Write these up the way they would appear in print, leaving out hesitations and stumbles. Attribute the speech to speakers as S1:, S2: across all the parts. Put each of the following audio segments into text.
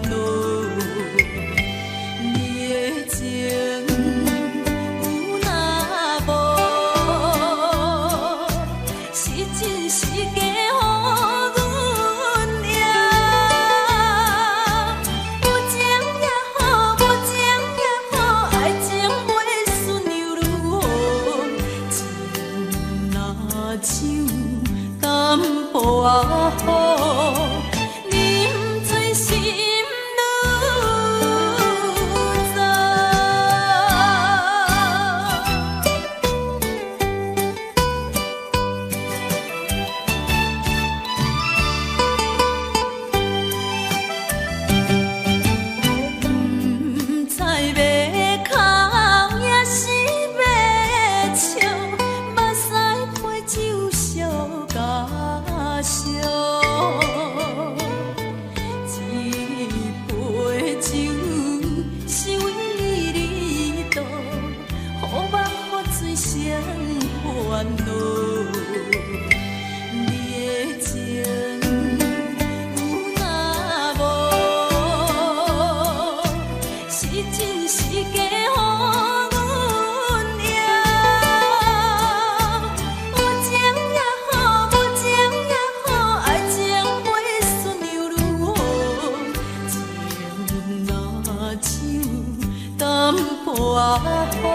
S1: 恼。你的情有若无，是真是假乎阮赢。有情也好，无情也好，爱情袂顺又如何？情若像淡薄仔雨，啉醉心愈糟。不知要哭也是要笑，目屎配酒烧甲烧。一杯酒是为你倒，予目予嘴生烦恼。你的情有若无，是真是假乎阮赢。有情也好，无情也好，爱情袂顺又如何？情若像淡薄仔雨，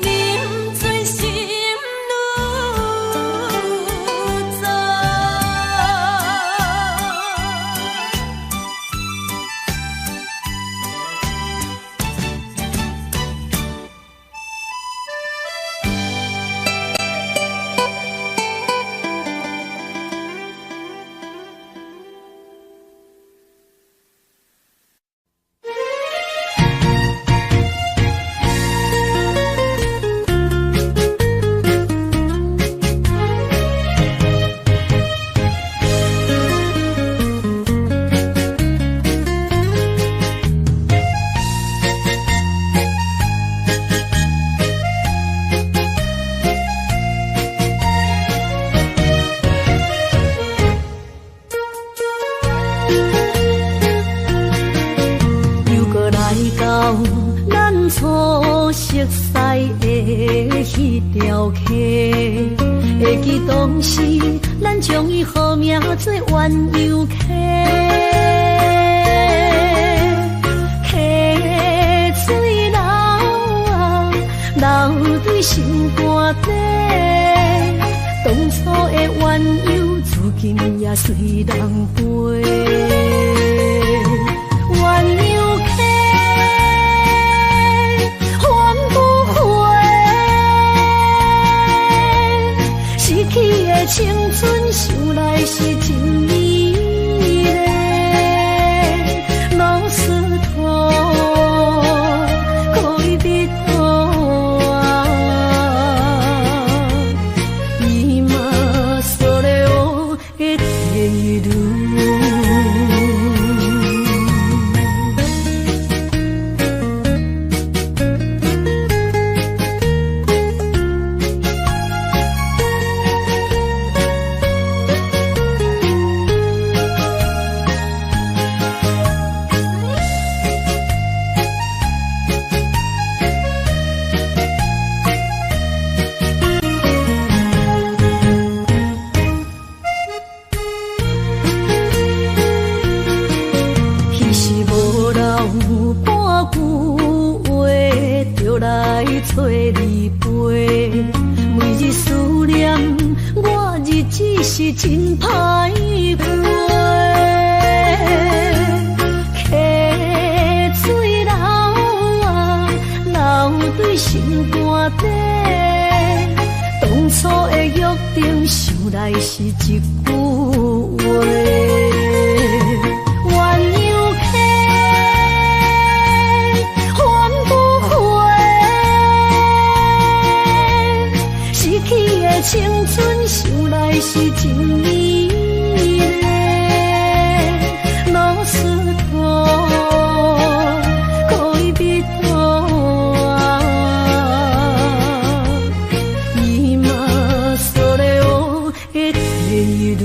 S1: 啉醉心愈糟。又搁来到咱初熟悉的迄条溪，会记当时咱将伊号名做鸳鸯溪。溪水流啊，流对心肝底，当初的鸳鸯，至今也随人陪。鸳鸯溪，换不回，失去的青春，想来是真美丽。老师徒，可以彼途啊，伊嘛所了的地路。来找你陪，每日思念我，日子是真歹过。溪水流啊，流对心肝底，当初的约定，想来是一句话。青春想来是真美丽，老师徒可以彼途啊，伊嘛所了的地路。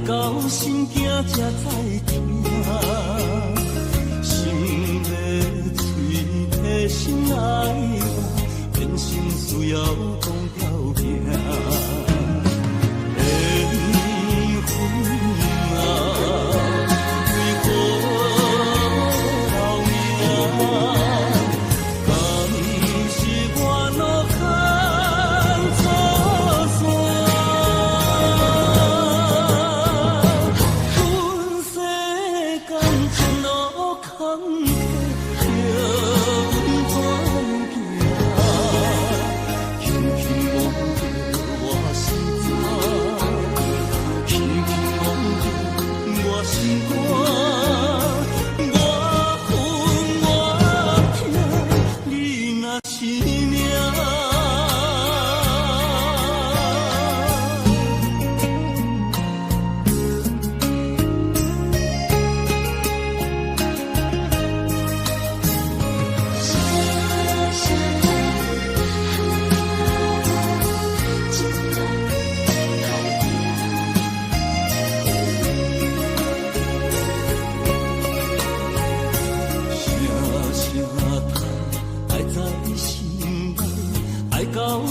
S2: 到心惊才知听，心要嘴提心爱我，变心需要讲条命。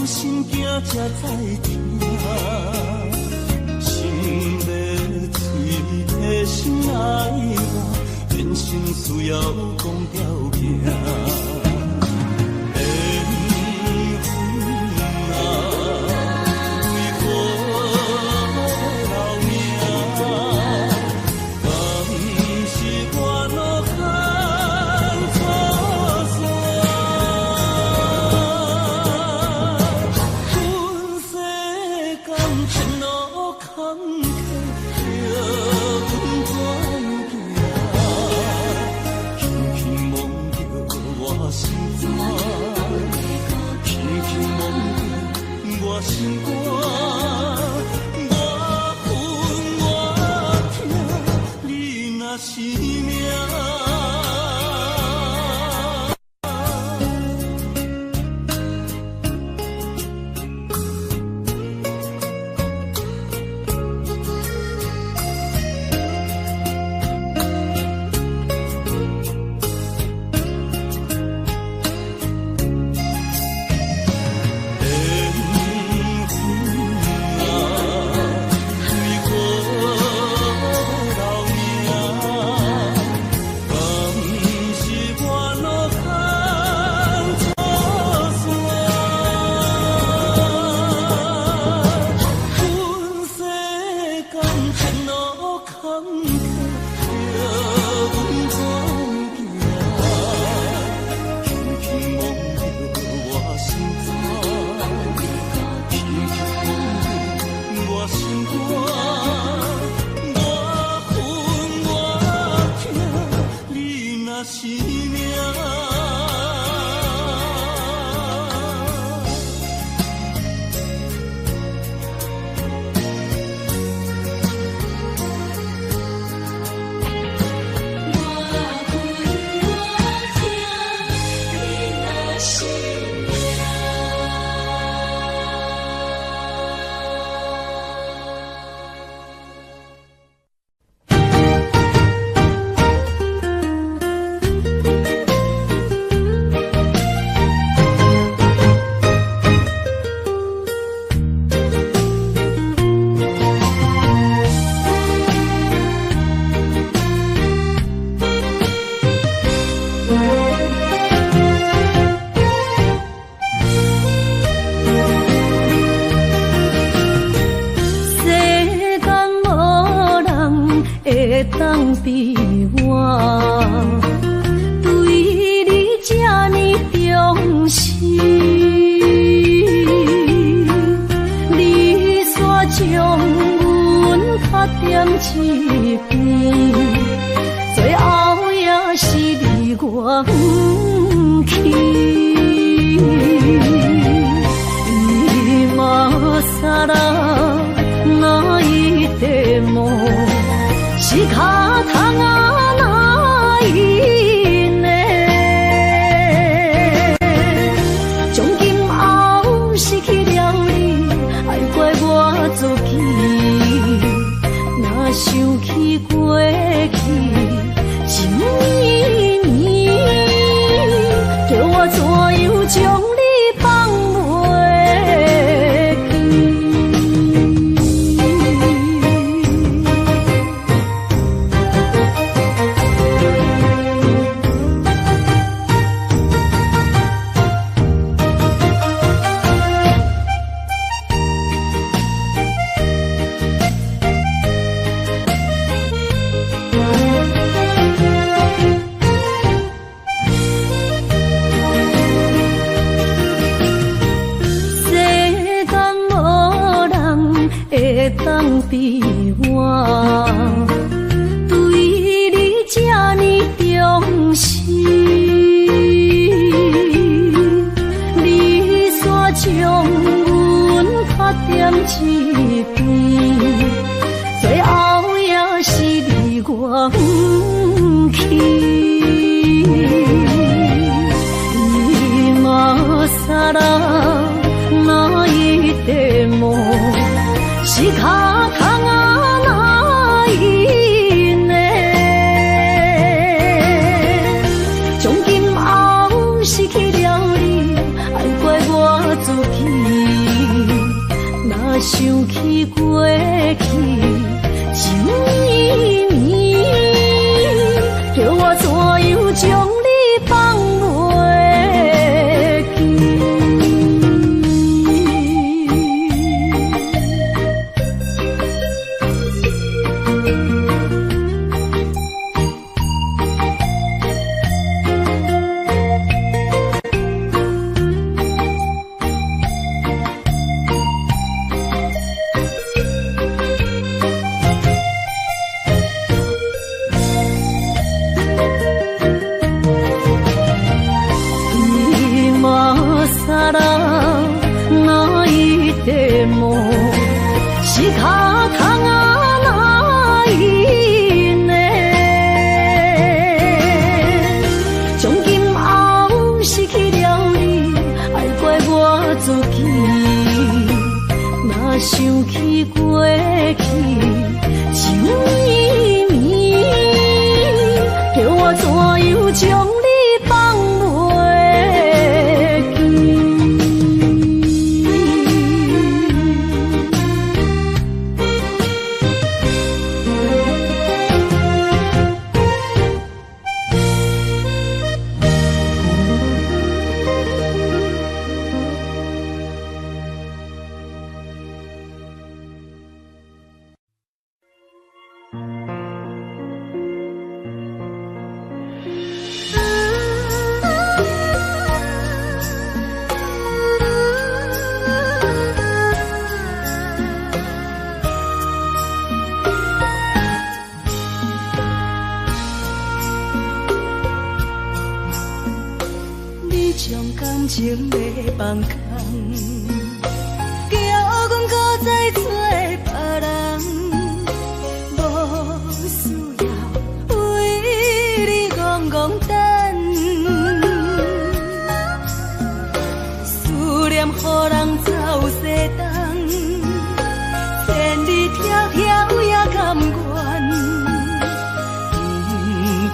S2: 心惊才知听，心要嘴提心爱我，变心需要讲条命。
S1: 去，情绵绵，叫我怎样将你放袂记？当比我对你这呢重视，你煞将阮拍点一边，最后也是离我不去。你嘛撒啦那一点梦。是脚空啊，哪一呢？从今后失去了你，爱怪我自己。若想起过去，情绵绵，叫我怎样将你放袂记？是脚空啊，哪一呢？从今后失去了你，爱怪我自己。若想起过去，情绵绵，叫我怎样将你放袂记？情要放空，叫阮搁再找别人，无需要为你戆戆等。思念予人走西东，千里迢迢也甘愿，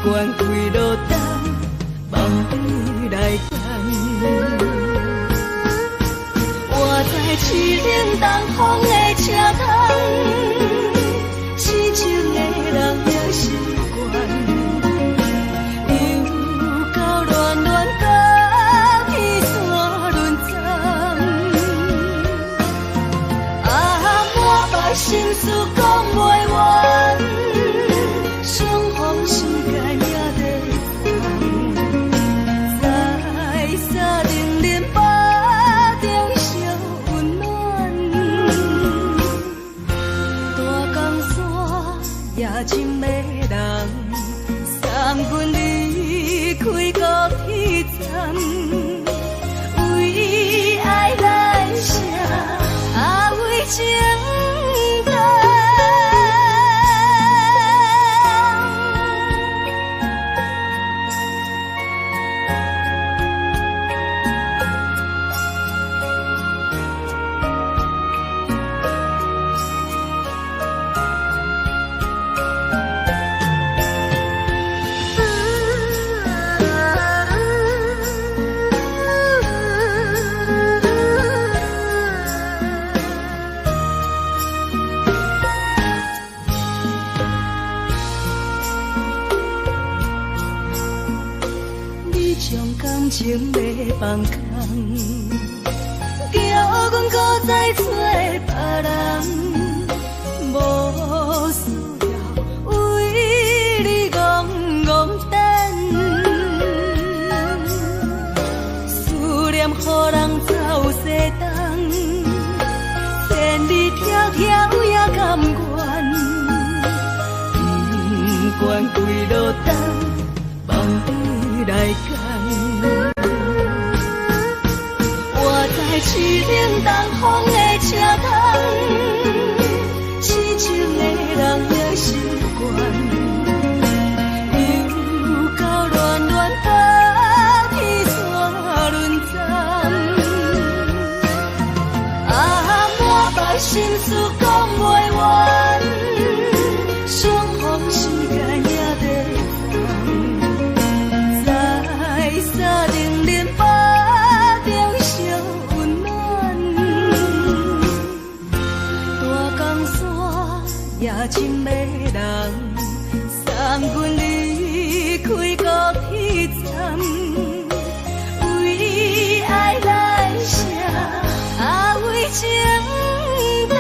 S1: 不管开路灯，望你来等。我在凄冷东风的车头，痴情的人也习惯，又到乱乱甲彼山轮转。啊，满腹心事讲袂完，相逢时间也在长，在沙定林巴中烧温暖。大江山夜深的人，送阮离开高铁站，为爱来写为情歌。情要放空，叫阮搁再找别人，无需要为你戆戆等，思念予人走西东，千里迢迢也甘愿，不管几路灯，梦对来干。市顶东风的车窗，痴情的人的心愿，又到乱乱把天线轮转。满腹心事讲袂完，双方时间也在放，在沙定林巴中相。夜深的人，送阮离开孤僻站，为爱来写为情单。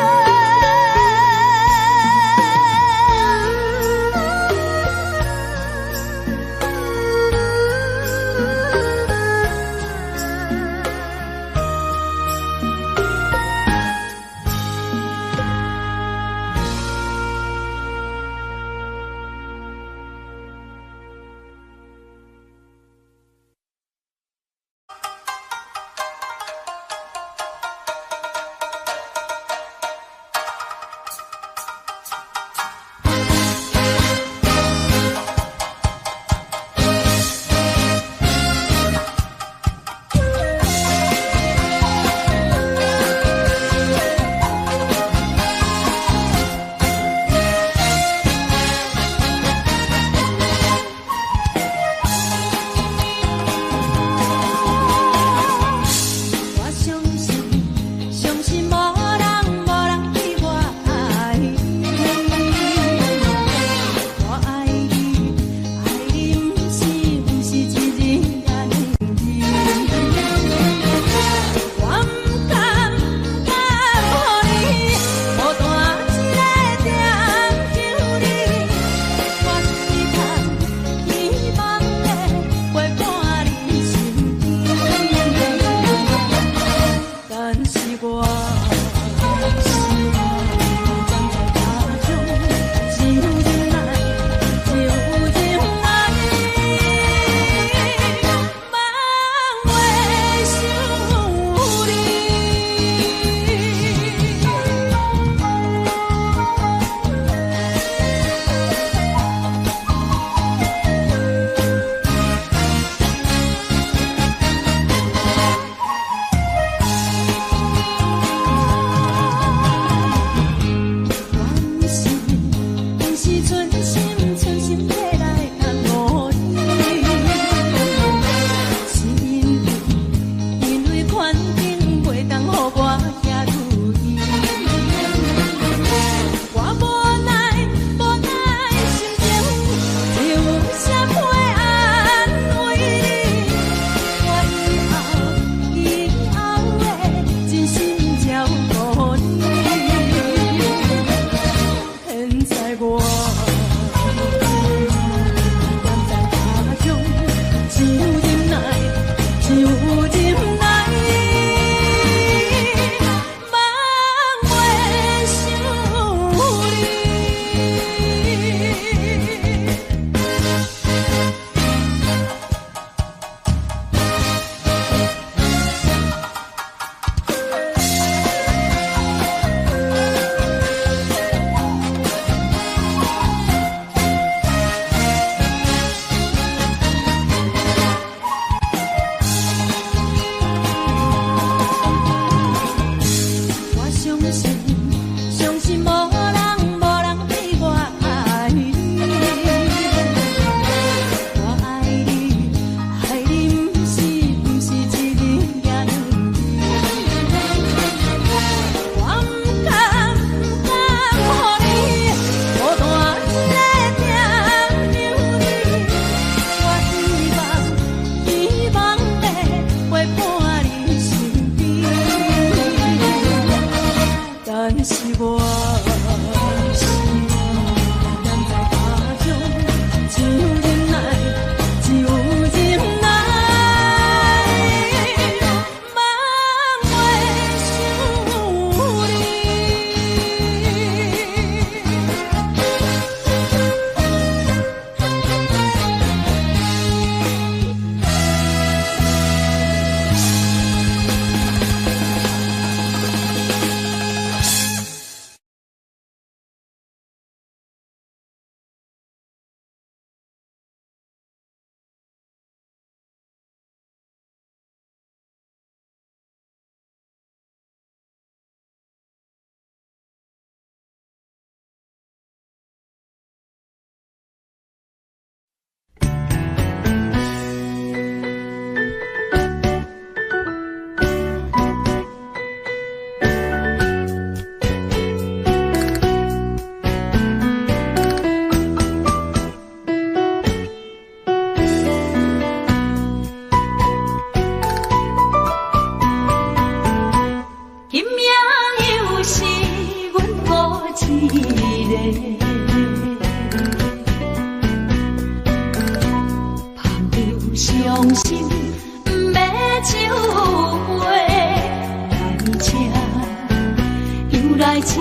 S1: 这，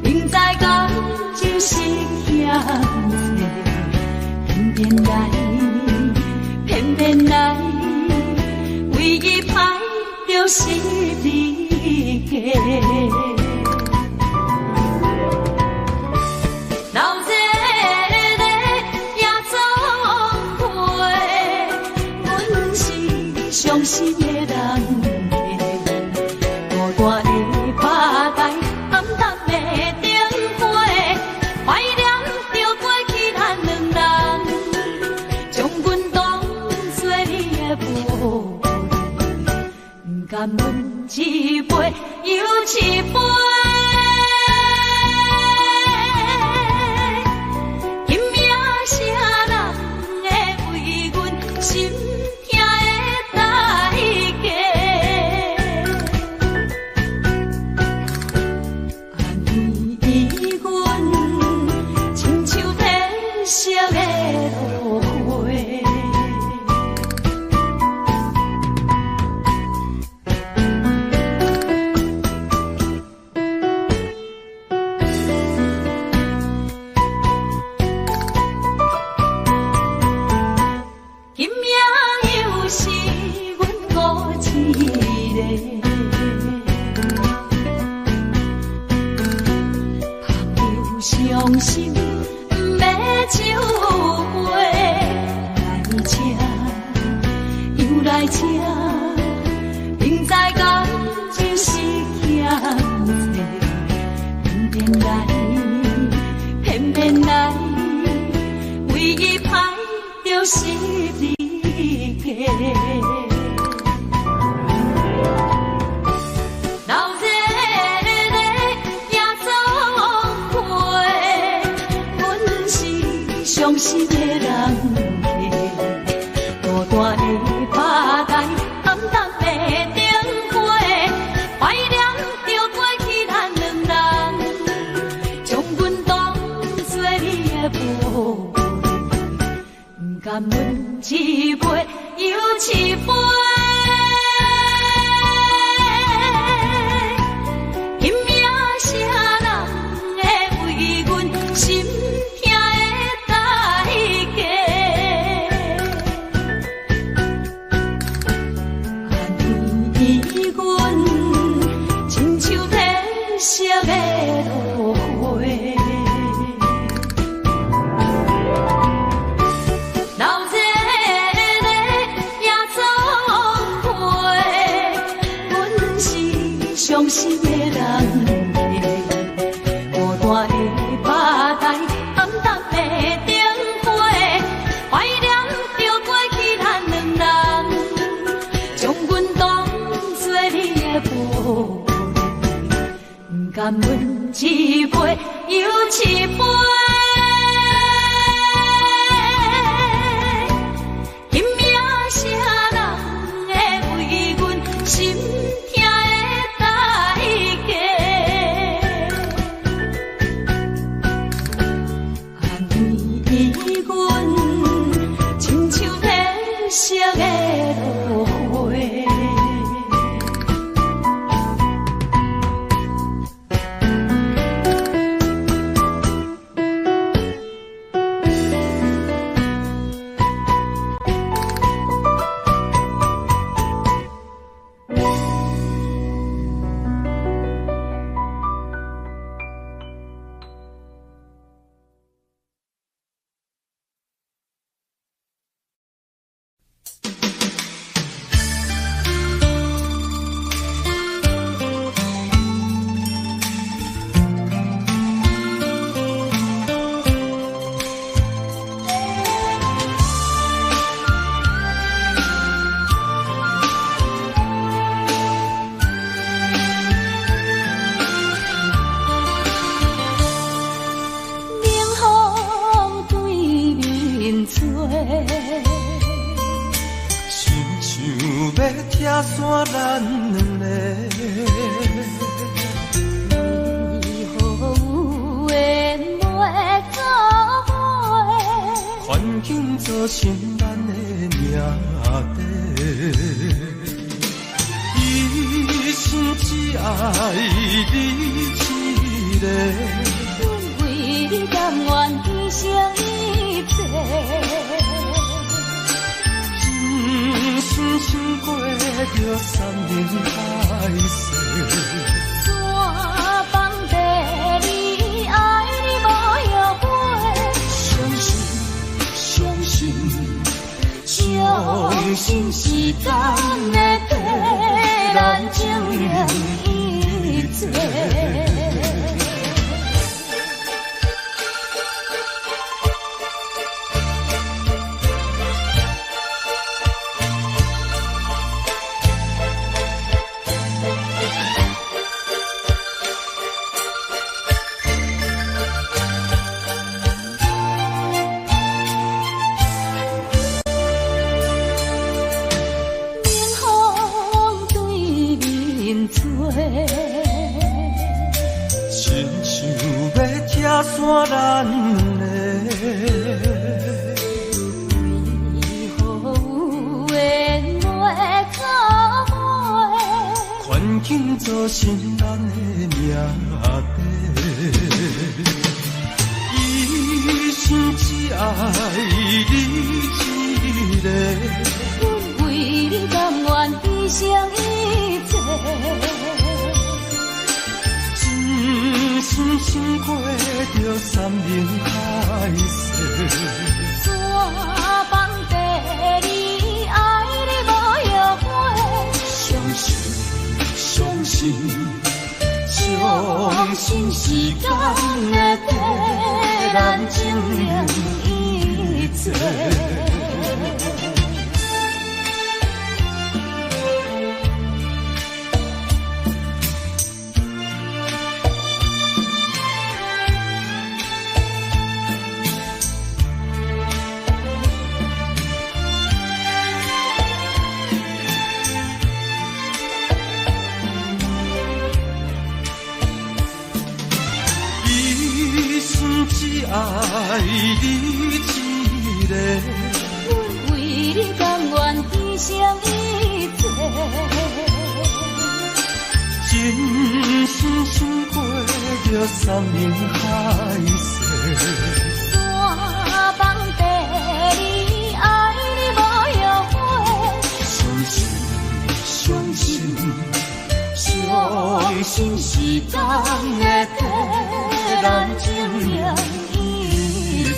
S1: 明知感就是险多，偏偏来，偏偏来，唯一歹就是你家。老这个也总会，阮是伤心的人。我的巴台，暗淡的灯花，怀念着过去咱两人，将阮当作你的无恋，不甘阮一杯又一杯。今夜啥人会为阮心痛的代价？色的落花，今夜又是阮孤一个，朋友伤心。酒杯来这，又来这，明知感情是险多，偏偏来，偏偏来，唯一歹就是你家。老这个也总会，阮是伤心的人家。孤单的巴台，暗淡的灯花，怀念着过去咱两人，将阮当作你的无恋，不甘阮一杯又一杯。今夜啥人会为阮心痛的代价？安慰阮，亲像褪色的落花。老这个也总会，阮是伤心的人家。孤单的巴台，暗淡的灯花，怀念着过去咱两人，将阮当作你的无恋，不甘阮一杯又一杯。今夜啥人会为阮心痛的代价？安慰阮，亲像褪色的落花。
S2: 拆散咱两个，
S1: 为何有缘袂做伙？
S2: 环境造成咱的命地，一心只爱你一个，
S1: 阮为你甘愿牺牲一切，
S2: 真心想过着三年海誓。
S1: 山崩地离，爱你无后悔，相信时间会替咱证明一切。
S2: 亲像要拆散咱的，
S1: 为何有缘袂到尾？
S2: 环境造成咱的命地。一生只爱你一个，
S1: 阮为你甘愿牺牲一切。
S2: 真心想过着三年海誓，
S1: 山崩地离，爱你无后悔，相信时间会替咱证明一切。
S2: 只爱你一个，
S1: 阮为你甘愿牺牲一切，
S2: 真心想过着三年海誓。
S1: 山崩地离，爱你无后悔，相信时间会替咱证明一切。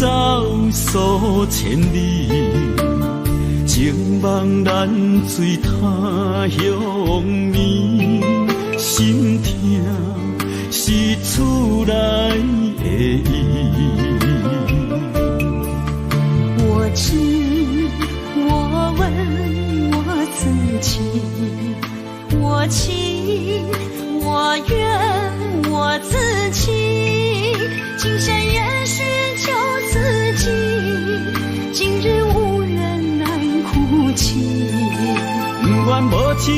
S2: 走数千里，情梦难随他乡眠，心痛是厝内的伊。
S1: 我知，我问我自己，我情，我愿，我自欺，今生也许求自己，今日无人来哭泣。
S2: 不愿无情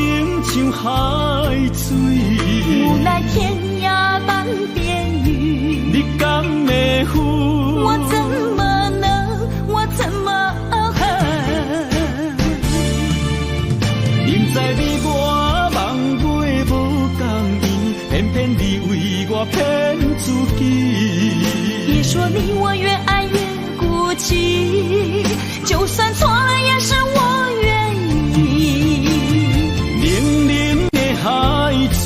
S2: 像海水，
S1: 无奈天涯半边雨。
S2: 你敢会负？
S1: 我怎么能，我怎么恨？
S2: 明知你我梦袂无共伊，偏偏你为我骗自己。
S1: 别说你我越爱越孤寂，就算错了也是我愿意。
S2: 冷冷的海水，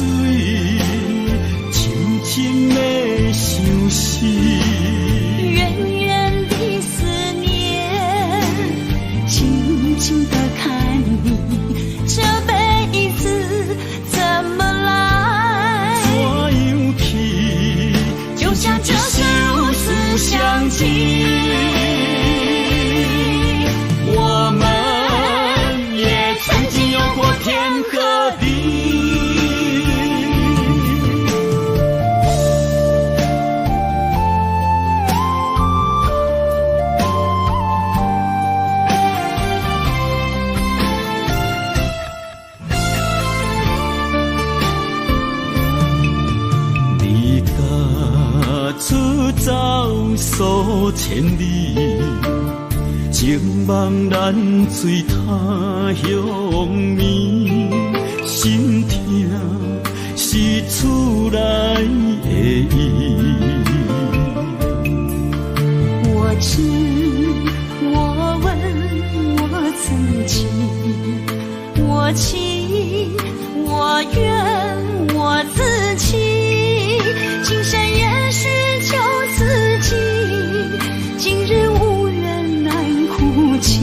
S2: 深深的相思。
S1: 远远的思念，静静地看你，这辈子怎么来？
S2: 怎样去？
S1: 就像这生死相契。我们也曾经有过天和地。你踏出走数千里，情梦难随他乡眠，心痛是厝内的伊。我知，我问我自己，我情，我愿，我自欺，今生也许求自己，今日无人来哭泣。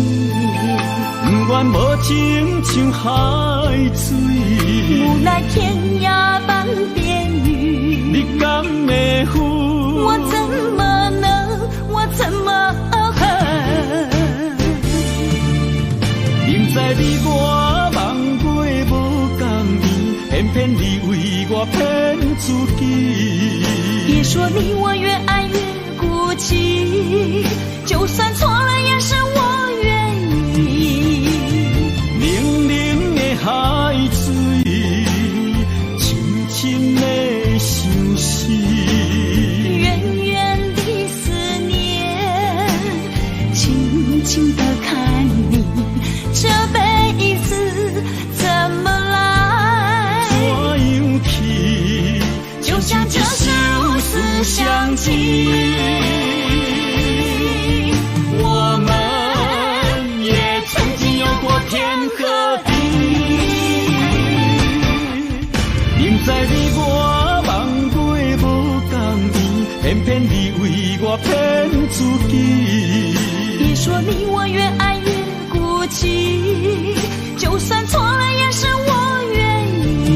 S2: 不愿无情像海水，
S1: 无奈天涯半边雨。
S2: 你敢会负？
S1: 我怎么能，我怎么恨？
S2: 明知你我梦袂无共伊，偏偏你为我骗自己。
S1: 别说你我越爱越孤寂，就算错了也是我愿意。
S2: 冷冷的海水，深深的相思。
S1: 远远的思念，静静地看你，这辈子怎么来？
S2: 怎样去？
S1: 就像这生死相契。我们也曾经有过天和地。
S2: 明知你我梦袂无共伊，偏偏你为我骗自己。
S1: 别说你我越爱越孤寂，就算错了也是我愿意。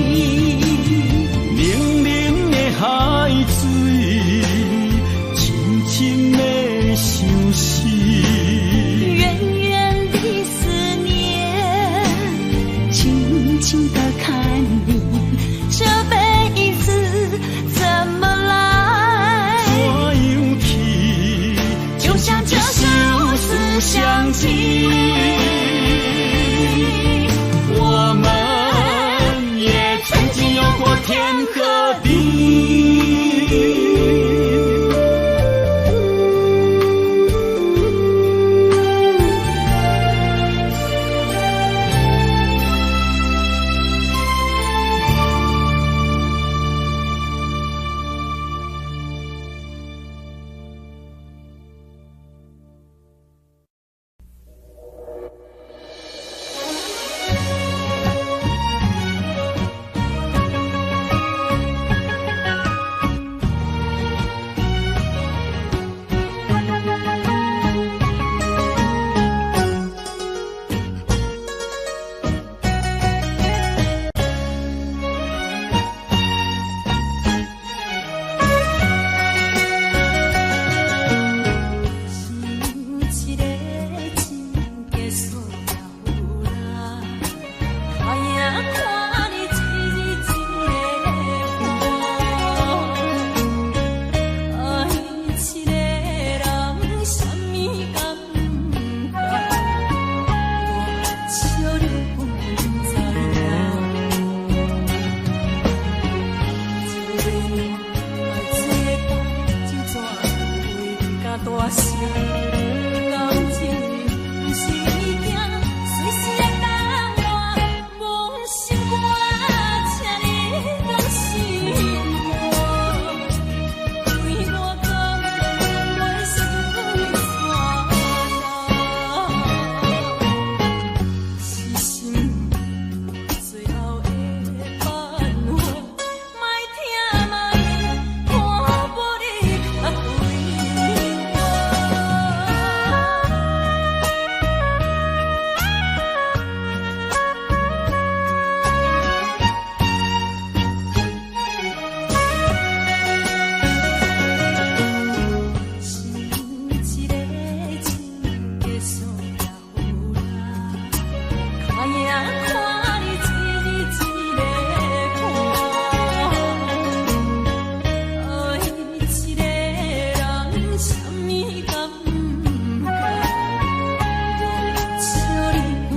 S2: 冷冷的海水，深深的相思。
S1: 远远的思念，静静地看你，这辈子怎么来？
S2: 怎样去？
S1: 就像这生死相契。我们也曾经有过天和地。影看你一日一个看，爱一个人，啥物敢不甘？笑你不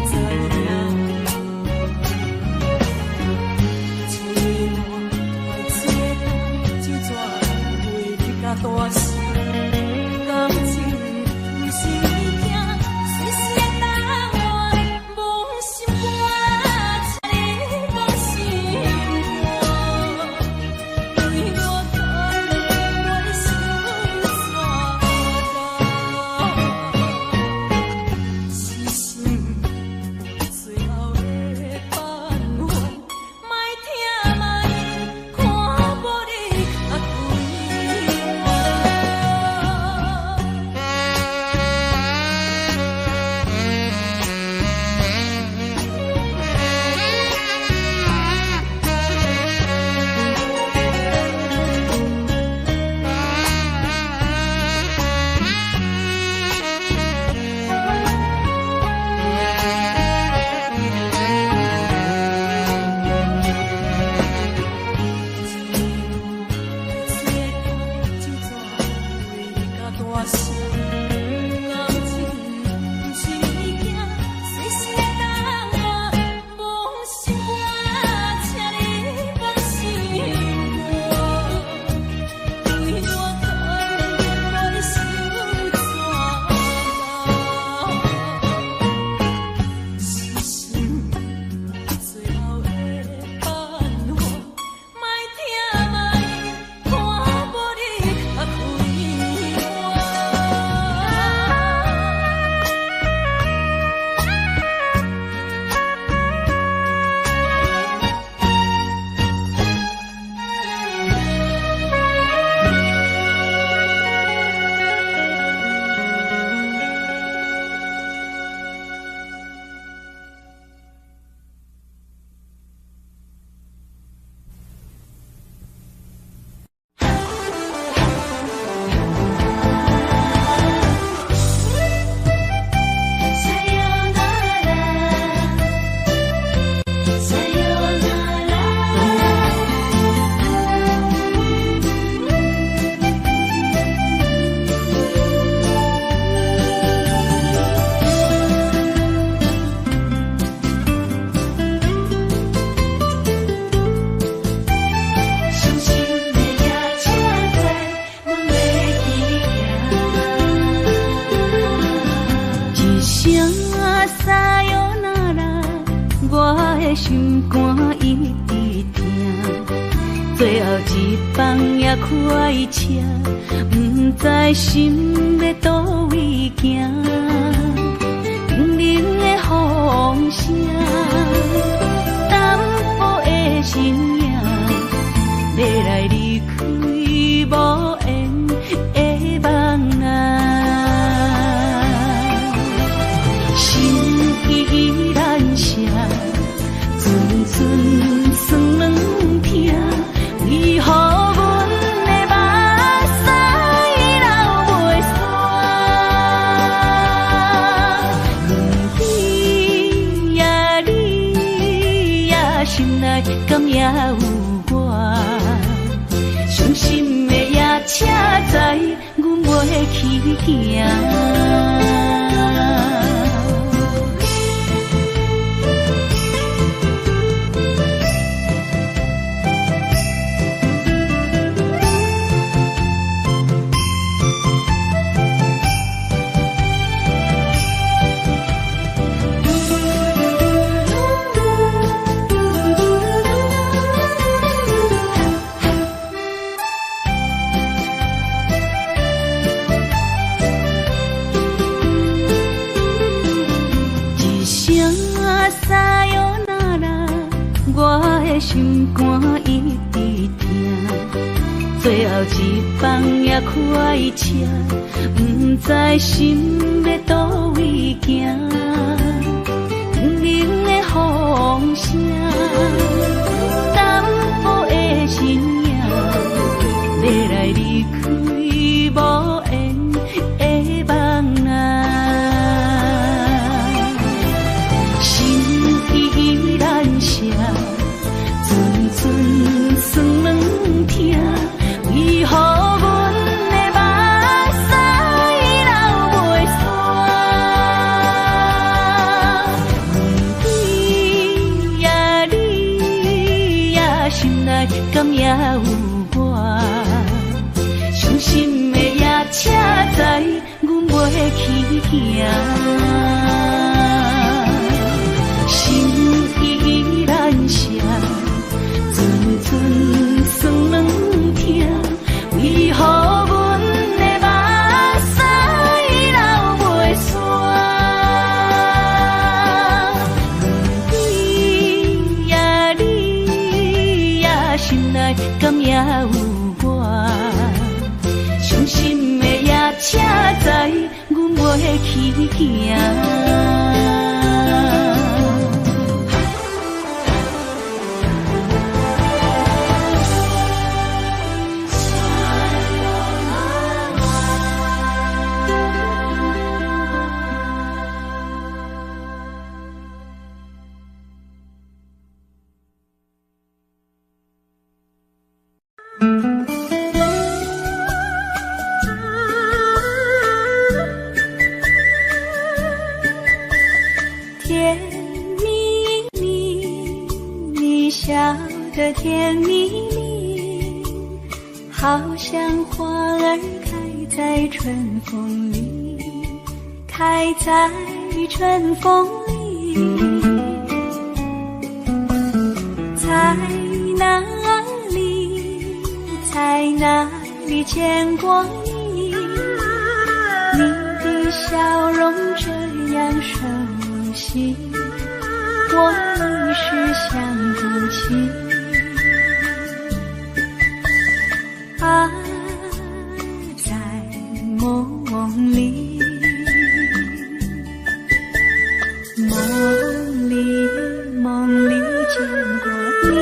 S1: 知影，一晚一个就怎袂去甲大声？感情不是物件，随时会当换，无心肝，请你放心肝，对我看袂伤煞，是心最后的办法，莫听莫因，看无你较规划。
S3: 心肝一直疼，最后一放也开车，不知心要倒位行，冷冷的风声，淡薄的身影，要来离开无缘的梦啊，心依然舍。寸寸酸软痛，为何阮的目屎流袂煞？问你呀，你呀，心内敢也有我？伤心的夜车载，阮袂去行。心肝一直疼，最后一放也开车，不知心要倒位行。冷冷的风声，淡薄的身影，要来离开无缘的梦啊。心有我，伤心的夜车载，阮袂去行。心依然舍，寸寸酸软疼，为何阮的目屎流袂煞？你呀你呀，心内敢也有我？伤心的夜车载，阮袂去行。
S1: 甜蜜蜜，你笑得甜蜜蜜，好像花儿开在春风里，开在春风里。在哪里，在哪里见过你？你的笑容这样熟悉，我一时想不起。啊，在梦里，梦里见过你，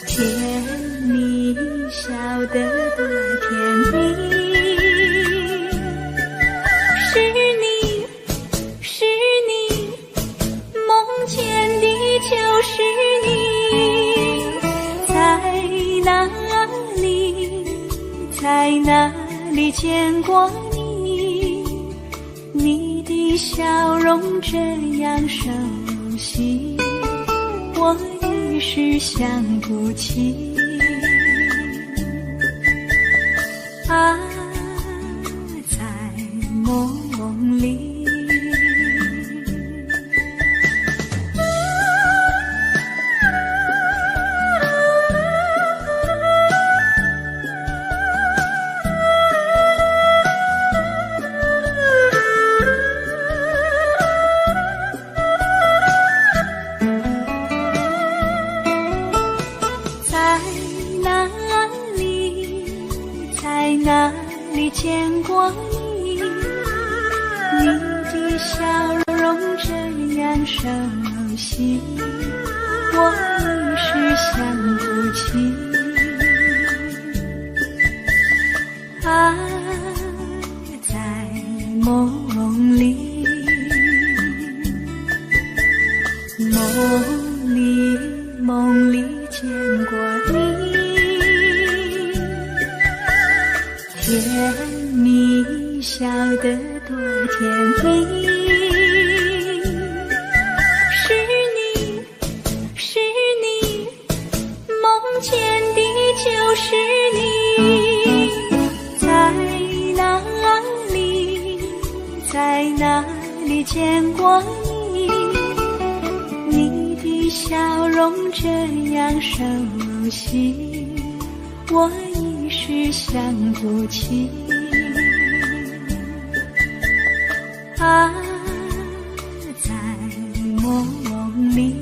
S1: 甜蜜笑得多甜蜜。就是你，在哪里，在哪里见过你？你的笑容这样熟悉，我一时想不起。啊，在梦里。哪里见过你？你的笑容这样熟悉，我一时想不起。啊，在梦里，梦里见过你。甜蜜笑得多甜蜜，是你，梦见的就是你。在哪里，在哪里见过你？你的笑容这样熟悉，我一时想不起。啊，在梦里。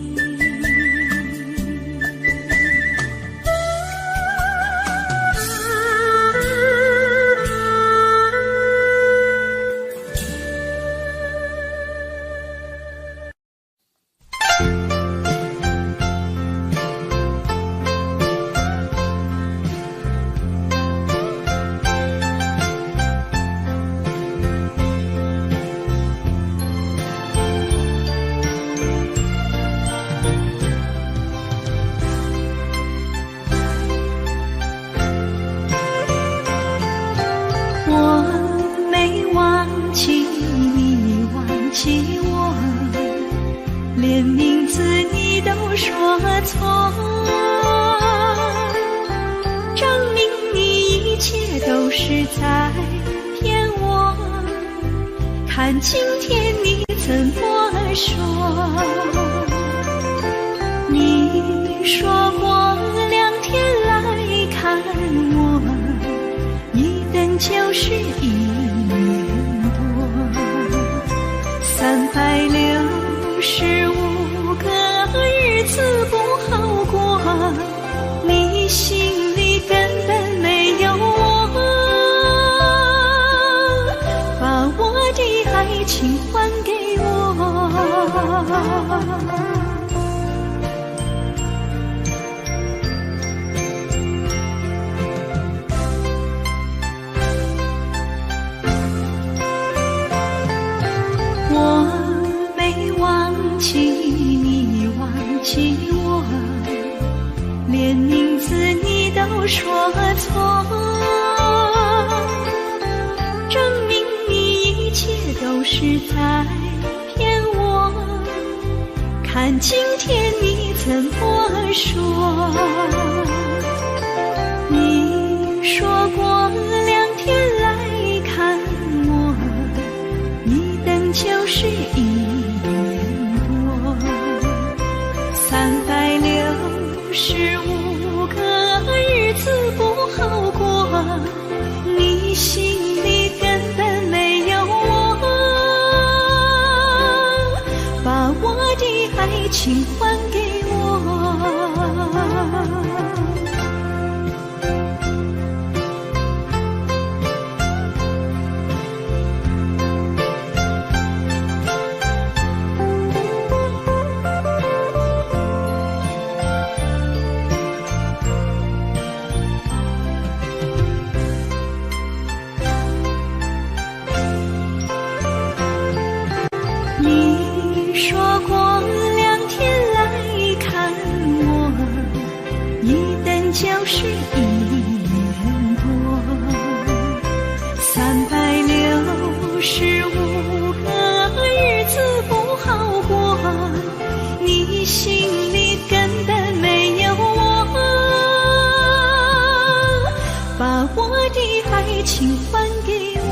S1: 连名字你都说错，证明你一切都是在骗我。看今天你怎么说？你说过2天来看我，一等就是1年多，365个日子不好过，你心里根本没有我，把我的爱情还给我。你忘记我，连名字你都说错，证明你一切都是在骗我。看今天你怎么说？你说过2天来看我，一等就是1年。365个日子不好过，你心里根本没有我，把我的爱情还给我。你说过2天来看我，一等就是1年多，365个日子不好过，你心里根本没有我，把我的爱情还给我。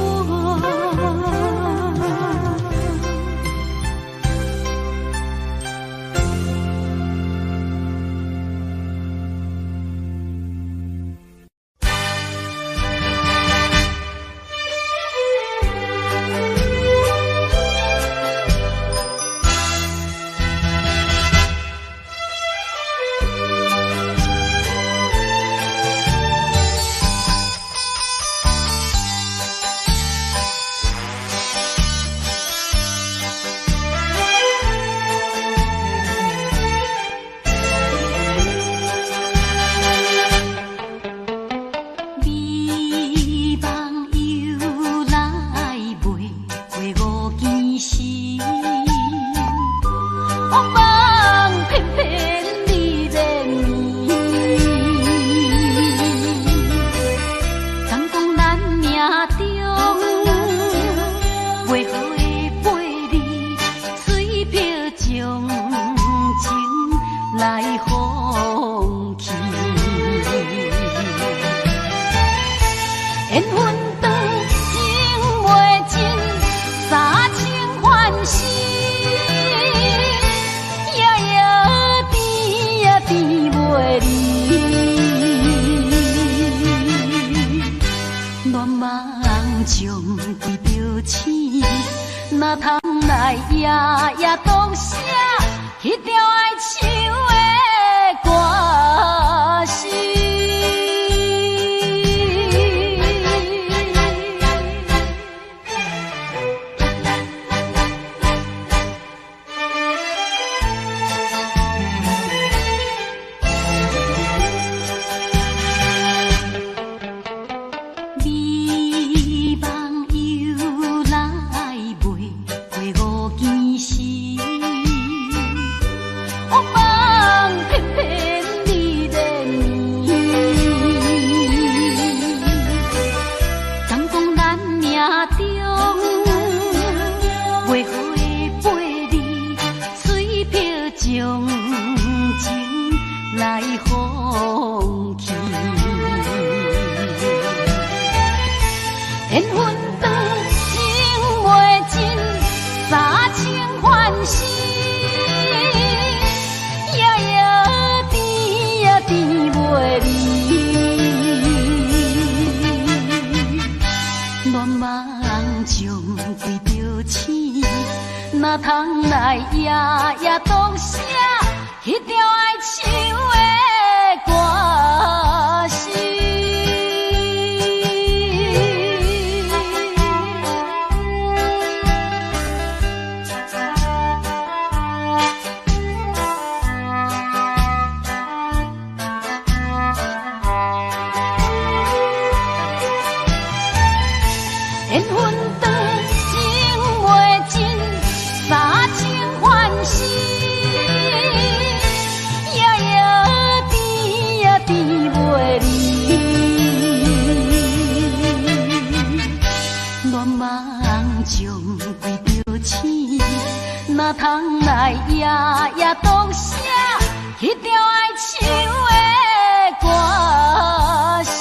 S1: 哪通来夜夜讲写迄条爱唱的歌词？哦。
S3: 心，夜夜甜呀甜袂离。乱梦中对着星，哪通来夜夜当写迄条爱唱的歌词？缘分长情袂尽，三情换心，夜夜甜呀甜袂离。乱梦中对着星，哪通来夜夜当写迄条爱唱的歌词？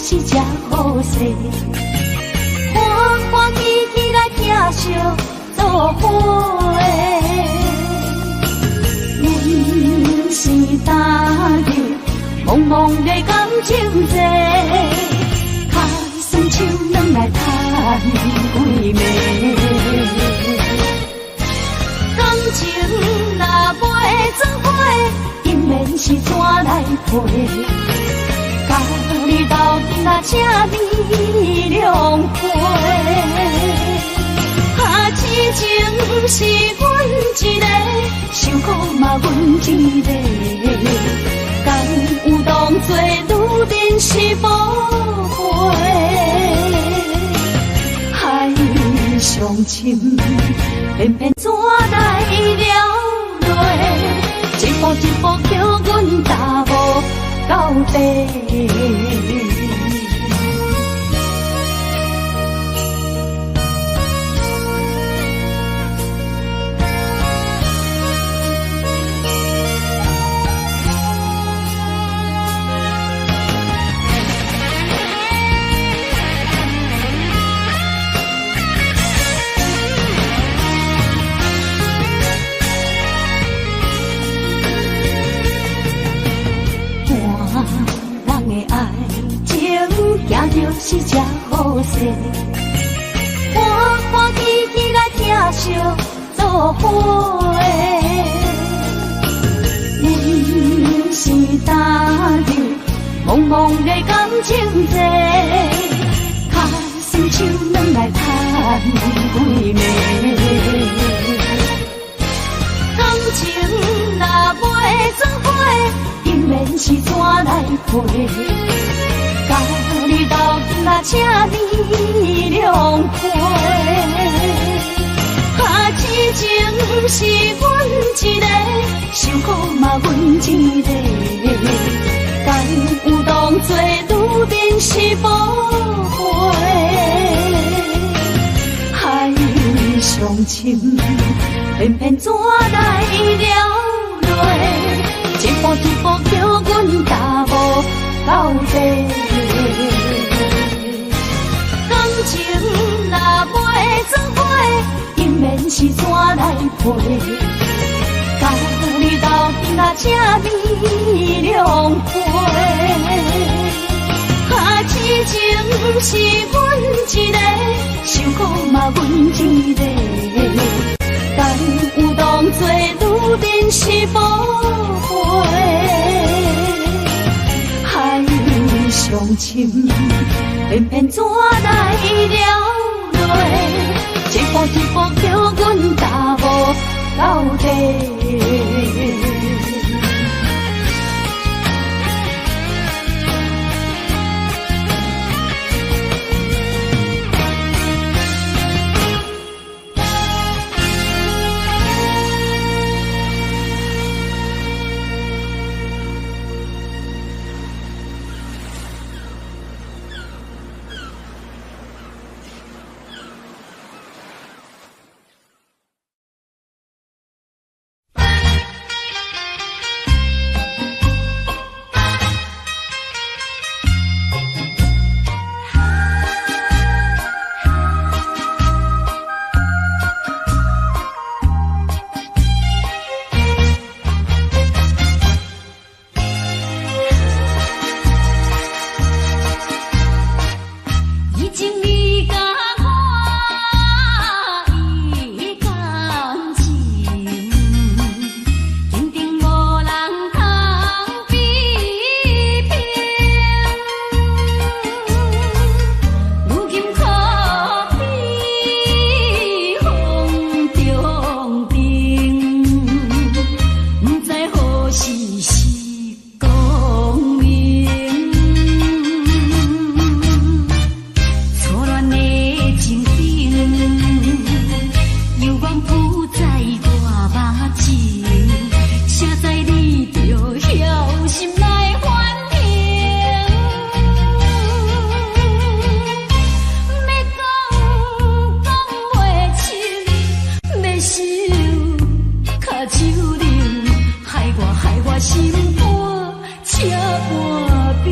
S3: 是真好势，欢欢喜喜来疼惜做伙的。人生踏入茫茫的感情际，脚酸手软来叹几暝。感情若袂做伙，因免是怎来陪？甲你斗阵啊，这呢两回。痴情是阮一个，受苦嘛阮一个。敢有当作女人是宝贝？海上深，偏偏怎来了落？一步一步叫阮踏无到底。是真好势，欢欢喜喜来疼惜做伙的。人生踏入茫茫的感情际，脚酸手软来叹几暝。感情若袂做伙，因免是怎来陪？甲你斗阵啊，这呢两回。痴情是阮一个，受苦嘛阮一个。敢有当作女人是宝贝？海上深，偏偏怎来了落？一步一步叫阮踏无到底。感情若袂做伙，因免是怎来陪？甲你斗阵啊，这呢两回。痴情是阮一个，受苦嘛阮一个。敢有当作女人是宝贝？海上深，偏偏怎来了落？一步一步叫阮踏无到底。心肝赤半边。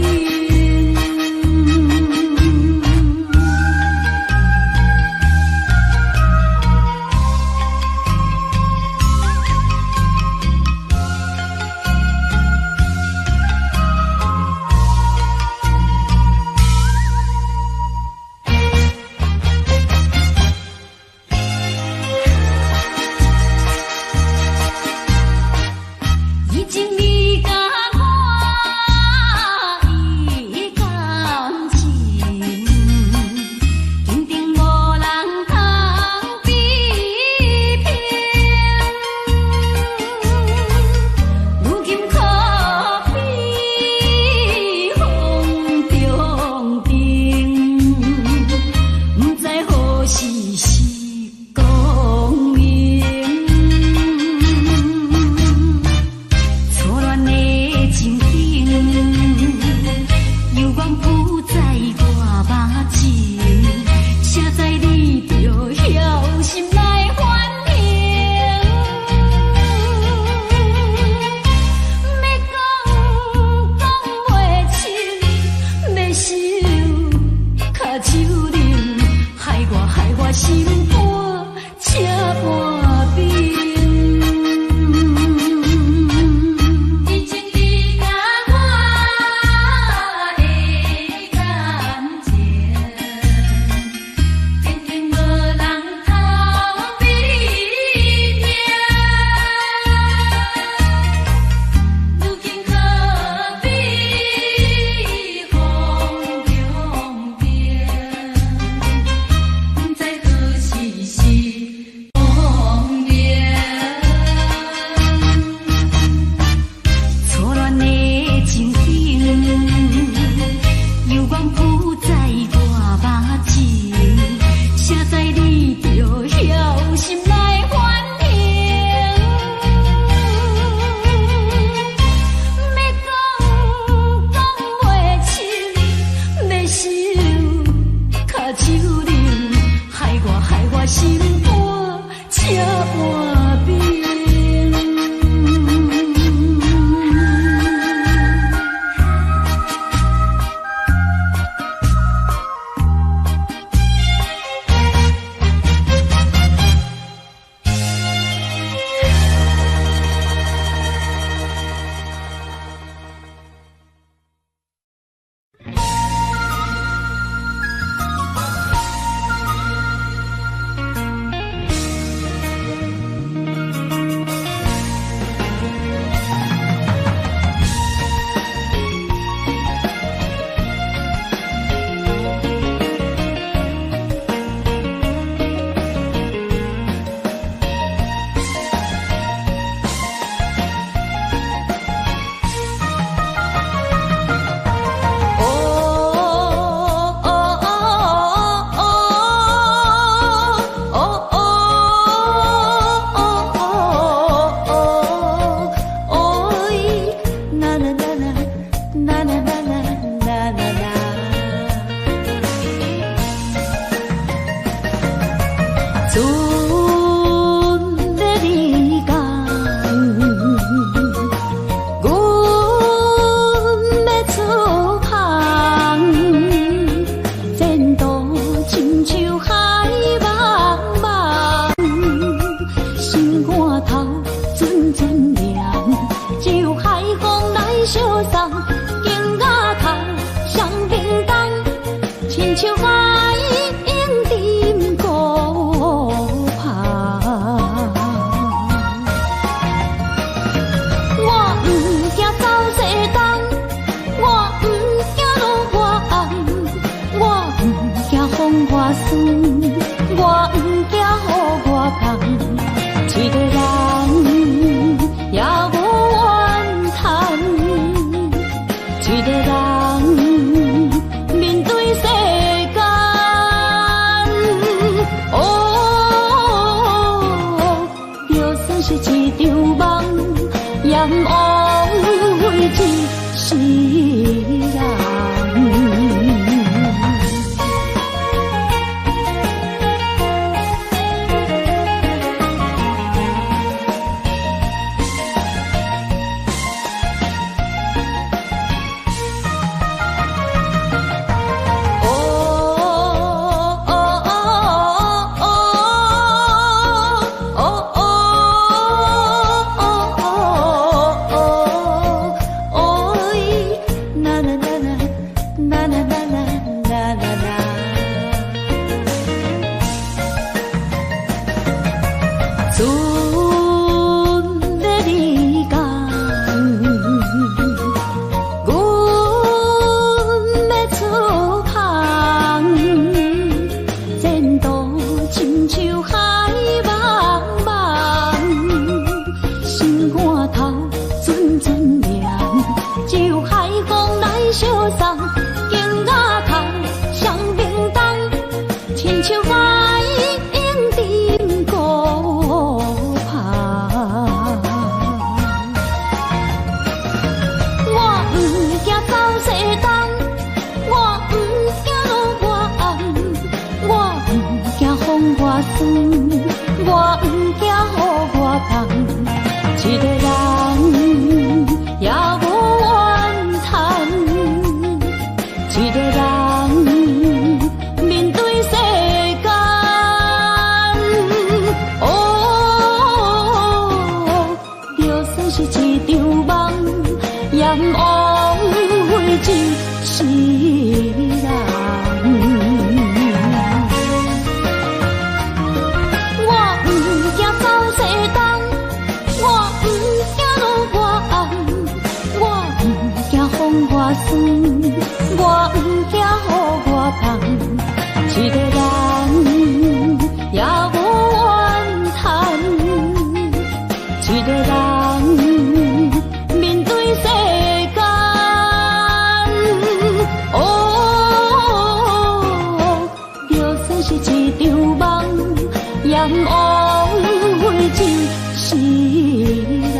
S3: 相送，景雅空，双明灯，亲像我应阵孤帆。我不惊走西东，我不惊路外暗，我不惊风外酸，我不惊雨外重。一个人也无怨叹，一个人面对世间。哦，就算是一场梦，也毋枉费一世人。我不惊走西东，我不惊路外暗，我不惊风外酸，我不惊雨外重。一个人也无怨叹，一个人面对世间。哦，就算是一场梦，也毋枉费一世人。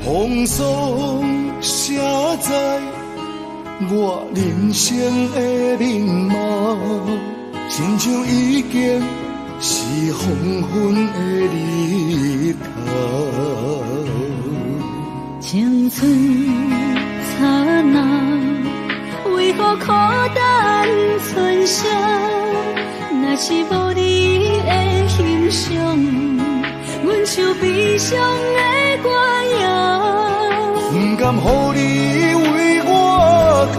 S4: 风霜写在我人生的面貌，亲像已经是黄昏的日头。
S3: 青春刹那，为何孤单存剩？若是无你的欣赏，阮像悲伤的歌谣。
S4: 不甘予你为我哭，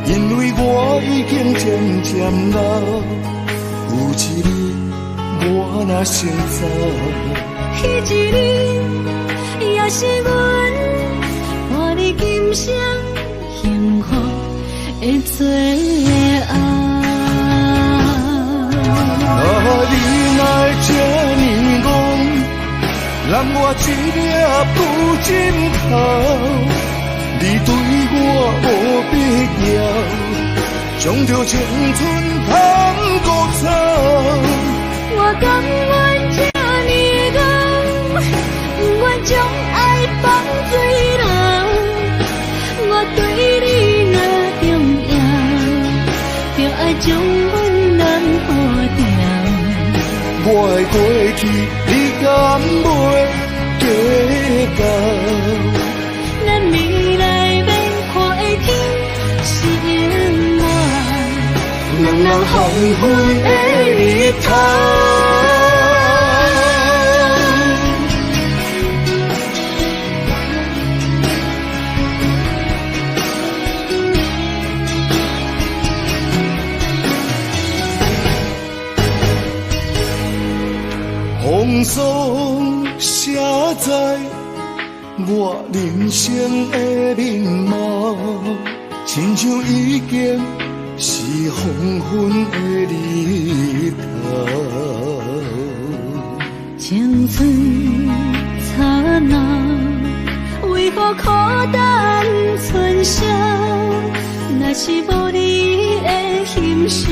S4: 因为我已经渐渐老。有一日我若先走，
S3: 彼一日也是阮伴你今生幸福的最后。
S4: 你若这呢戆，揽我一粒布枕头，你对我无必要，将着青春通孤草。
S3: 我甘愿这呢戆，不愿将爱放水流。我对你若重要，就爱将阮人保掉。
S4: 我的过去，你敢袂计较？
S3: 咱未来免看的天是永远，
S4: 两人黄昏的日头。风霜写在我人生的面貌，亲像已经是黄昏的日头。
S3: 青春刹那，为何孤单存剩？若是无你的欣赏，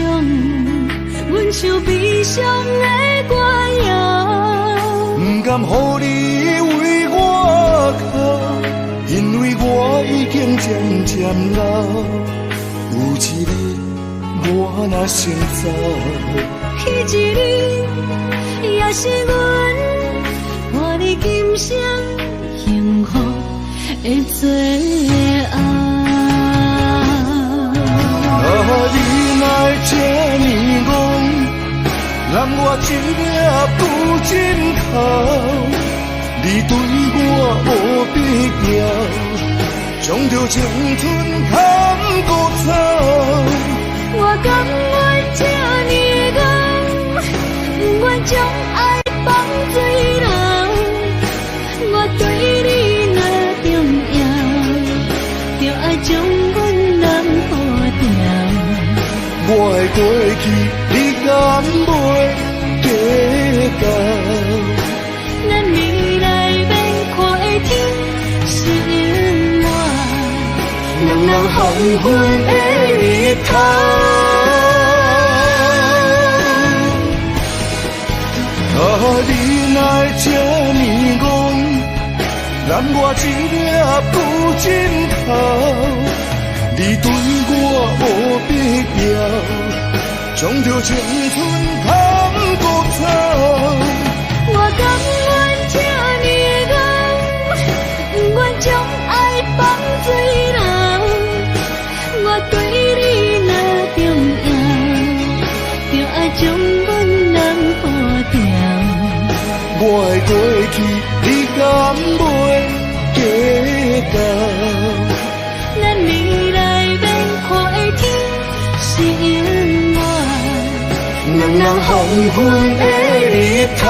S3: 阮像悲伤的歌谣。
S4: 不甘予你为我哭，因为我已经渐渐老。有一日我若先走，
S3: 彼一日也是阮伴你今生幸福的最后。
S4: 你若这呢戆，揽我一粒布枕头，你对我无必要，将着青春通孤草。
S3: 我甘愿这呢戆，不愿将爱放水流。我对你若重要，就爱将阮人保掉。
S4: 我的过去，你敢袂计较？
S3: 咱未来免看的天是永远，
S4: 两人黄昏的日头。你若这呢戆，揽我一粒布枕头，你对我无必要，将着青春通孤草。
S3: 我甘愿这呢戆，不愿将爱放水流。我对你若重要，就爱将阮人保掉。
S4: 我的过去，你敢袂计较？
S3: 咱未来免看的天是永远，
S4: 两人黄昏的日头。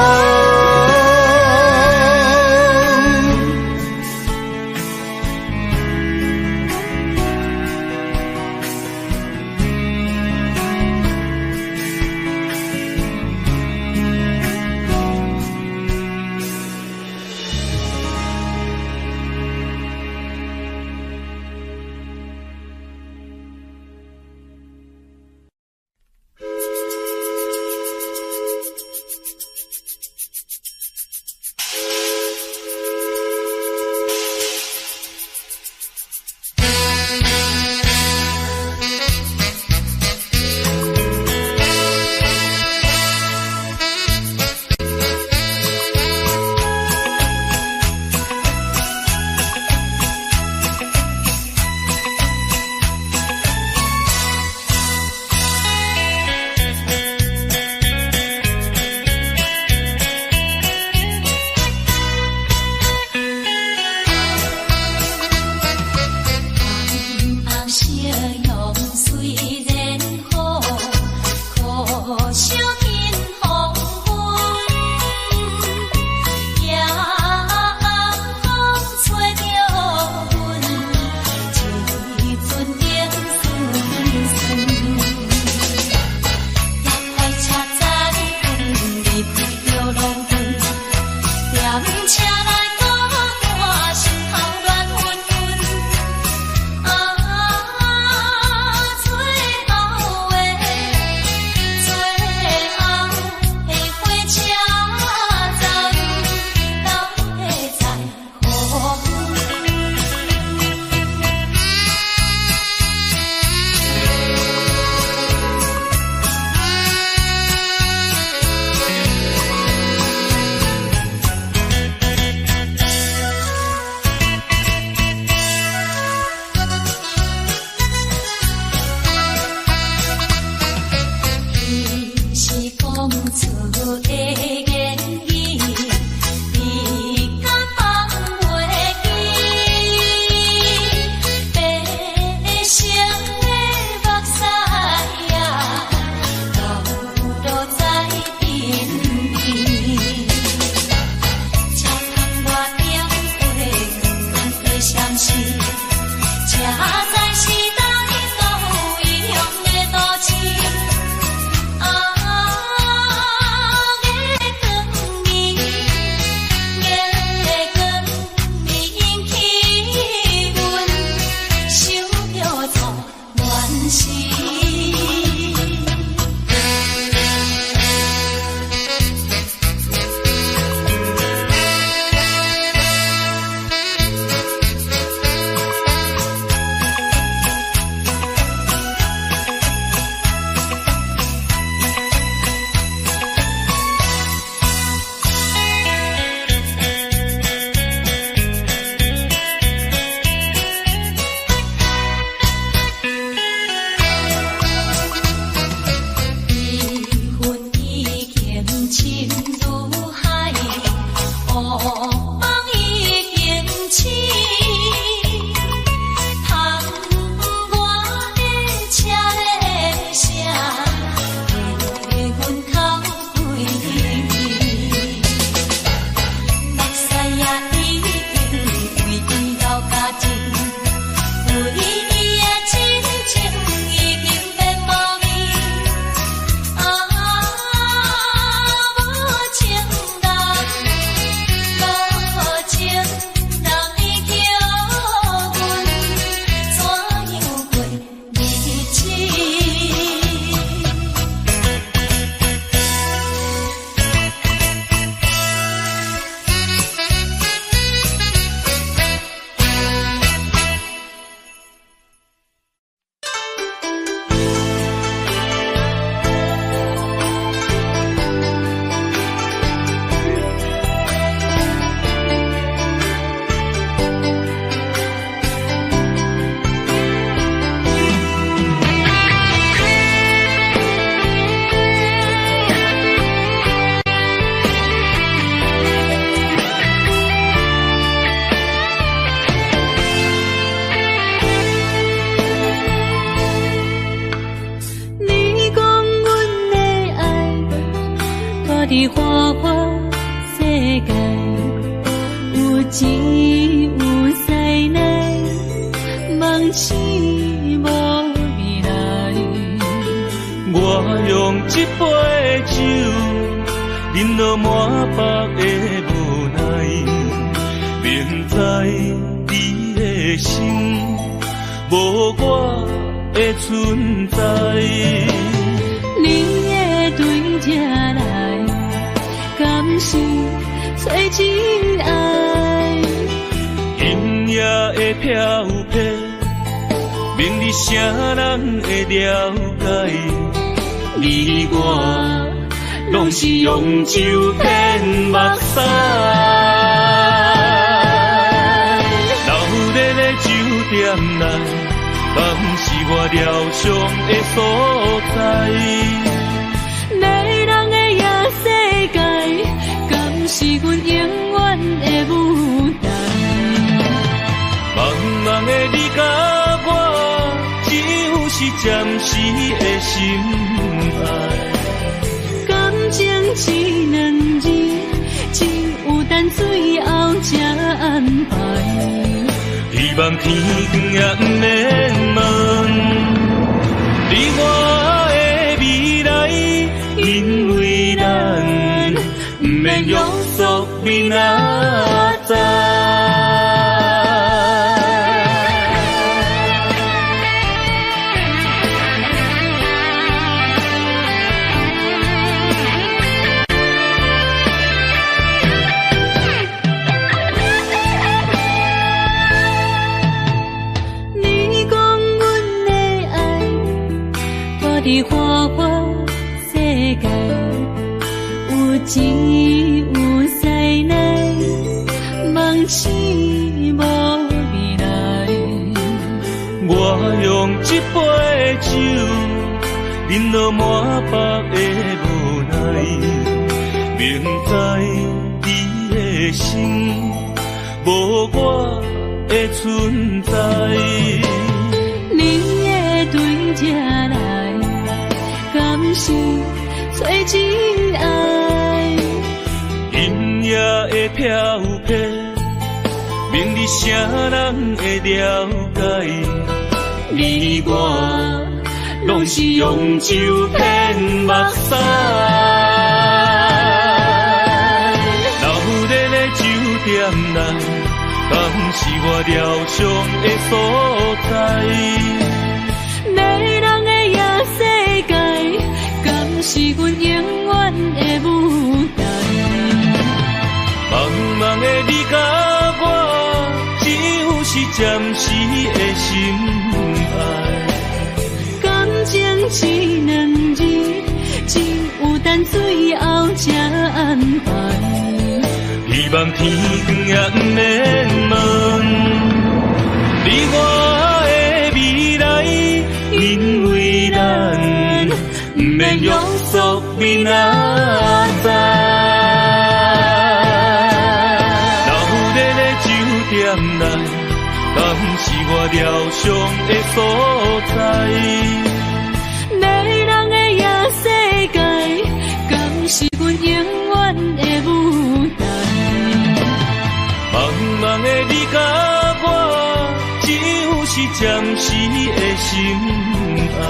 S1: 市，车载时代都有异乡的都市。
S3: 伫花花世界，有钱有势来，梦醒无未来。
S2: 我用一杯酒，饮落满腹的无奈，明知你的心无我的存在。
S3: 你的对这来，敢是找真爱？
S2: 音乐的飘撇，明日啥人会了解？你我拢是用酒骗目屎，流热的酒店内，敢是我疗伤的所在？
S3: 迷人的夜世界，敢是阮永远的舞台？
S2: 茫茫的你甲我，只有是暂时的心爱。
S3: 感情只两字，只有等最后才安排。
S2: 希望天光也不免问，你我的未来，因为咱不免约束明仔载。伫花花世界，有钱有势来，梦醒无未来。我用一杯酒，饮落满腹的无奈，明知你的心无我的存在。
S3: 你的对这来，敢是找真爱？
S2: 音乐的飘撇，明日啥人会了解？你我拢是用酒骗目屎。老日的酒店内，敢是我疗伤的所在？
S3: 迷人的夜世界，敢是阮永远的舞台？
S2: 茫茫的你甲我，只有是暂时的心爱。
S3: 感情只两字，只有等最后才安排。
S2: 希望天光也不免问，你我的未来，因为咱不免约束明仔载。老日的酒店内，敢是我疗伤的所在？
S3: 迷人的夜世界，敢是阮永远的舞台？
S2: 茫茫的你甲我，只有是暂时的心爱。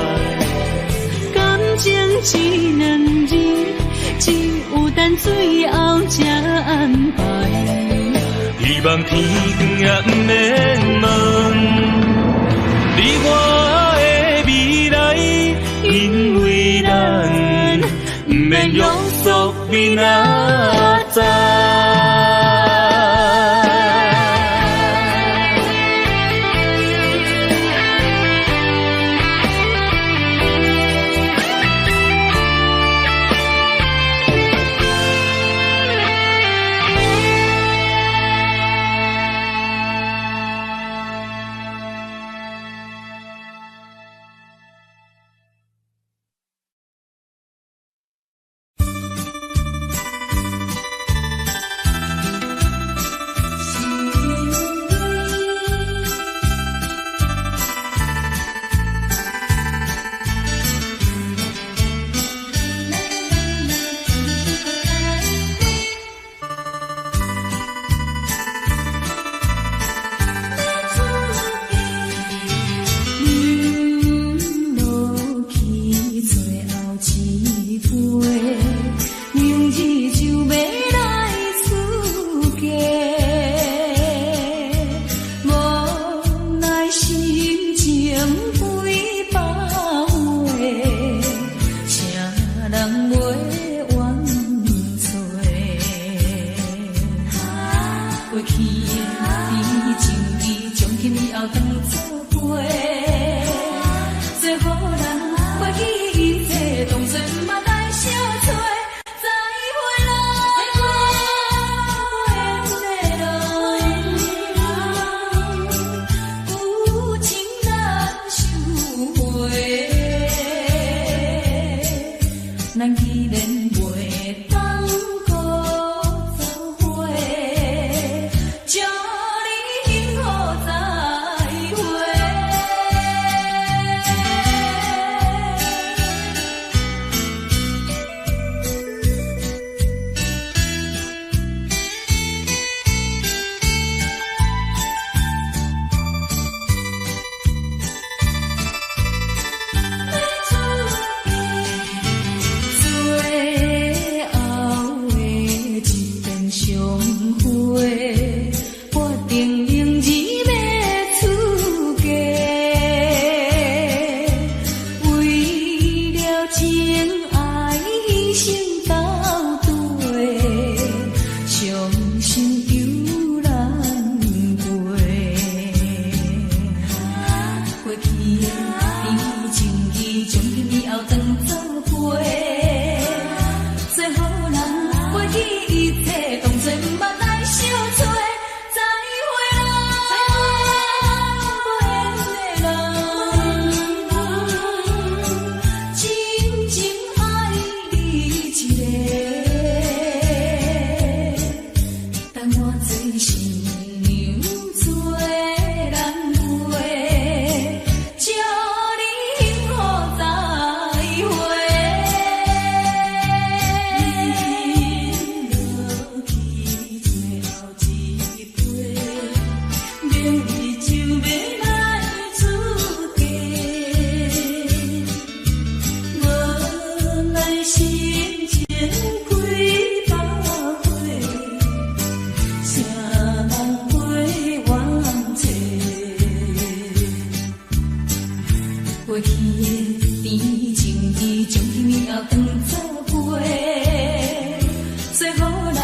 S3: 感情只两字，只有等最后才安排。
S2: 希望天光也不免问，你我的未来，因为咱不免约束明仔载。
S1: 心娘做人陪，去的甜情意，将天也当作花，最好咱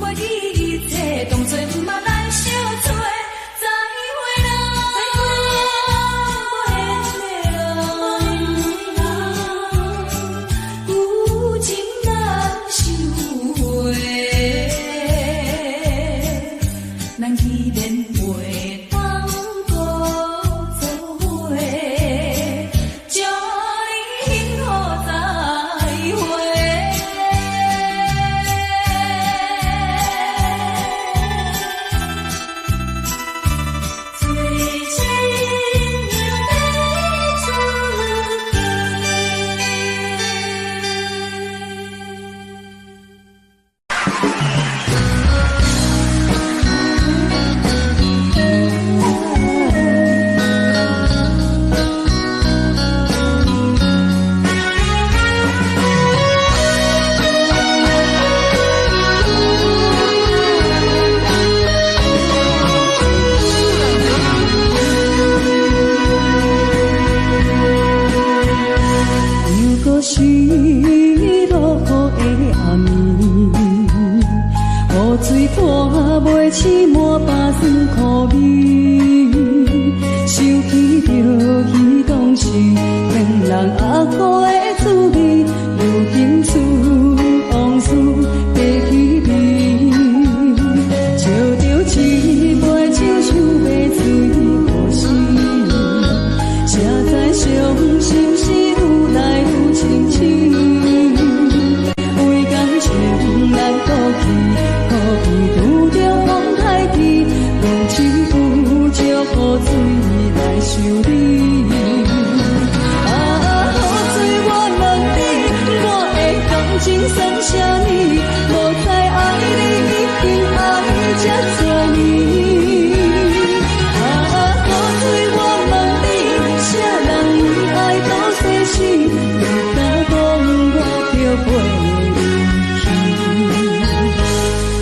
S1: 袂记一切，当作毋捌咱相做。再会啦，有情难收回，咱既然袂当搁做伙，祝你幸福再会。最亲又要出
S3: 又搁是落雨的暗暝，雨水拖袂起满巴酸苦味，想起着彼当时恋人阿苦的滋味，如今厝往事白起味，笑着一杯酒想要醉好时，谁知伤心事愈来愈清醒，为感情难过去，可比拄着风台起，浪起有借雨水来修理。雨水我问你，我的感情算啥物？无知爱你已经爱这多年。雨水我问你，啥人为爱到世死？你敢讲我着陪你去？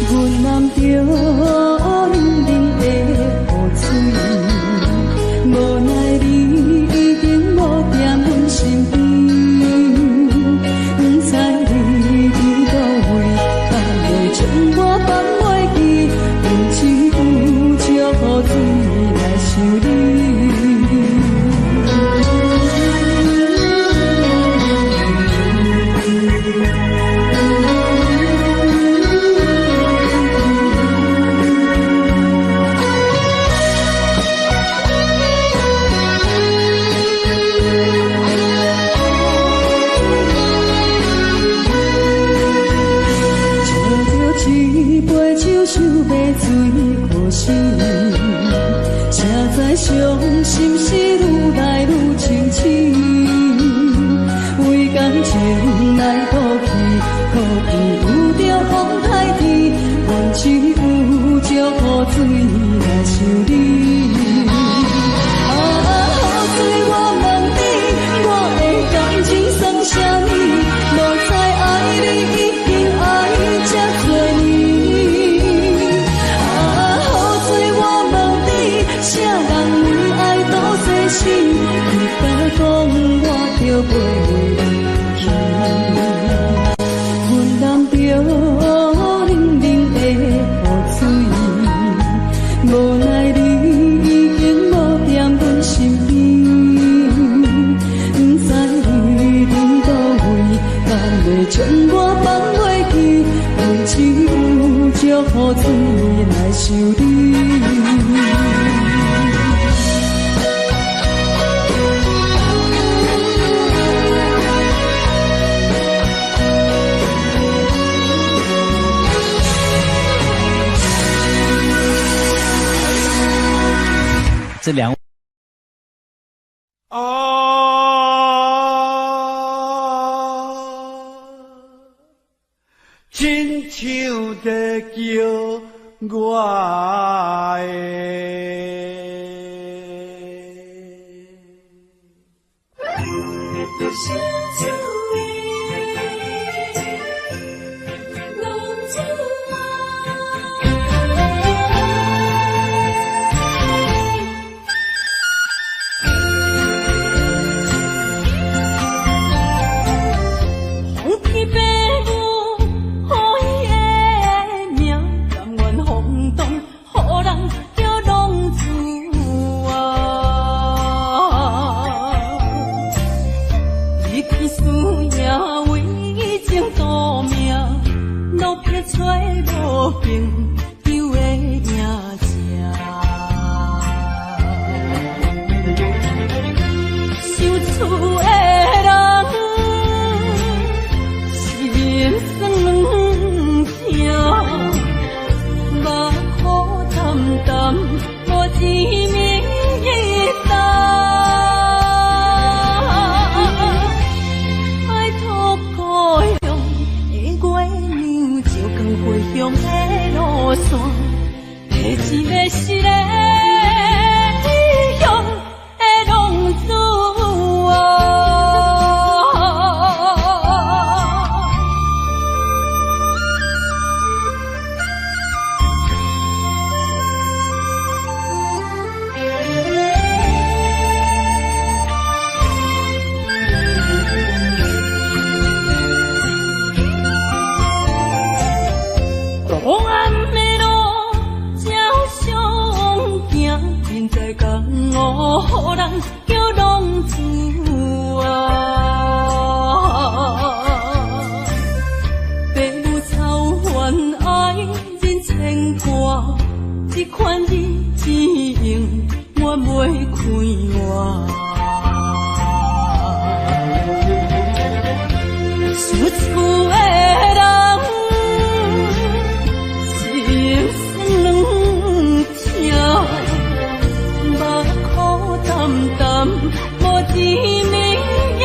S3: 阮揽着冷冷的雨水，无奈你已经无在阮身边，不知你伫倒位，敢会将我放袂记？有只有借雨水来想你。喝着一杯酒，想要醉好时，谁知伤心事愈来愈清醒，为感情来倒去，可比有着风台天，阮只有借雨水来想你。雨水我问你，我的感情算啥物？无知爱你已经爱这多年。雨水我问你，啥人为爱到世死？你敢讲我着陪你去？阮揽着冷冷的雨水，无奈你已经无在阮身边，不知你伫倒位，敢会将我放袂记？阮只有借雨水来想你。
S5: 这两
S4: 亲像在叫我
S1: 找无朋友的影子。想厝的人，心酸两条，目雨淡淡，无滋味一道。爱托故乡的月娘，照光回乡的路线，提一个失个离乡的浪子啊。黑暗的路，照常行，现在江湖人叫浪子啊。父母操怨爱人牵挂，这款日子用我袂开活。想厝的人，心酸两条，目苦淡淡，无滋味一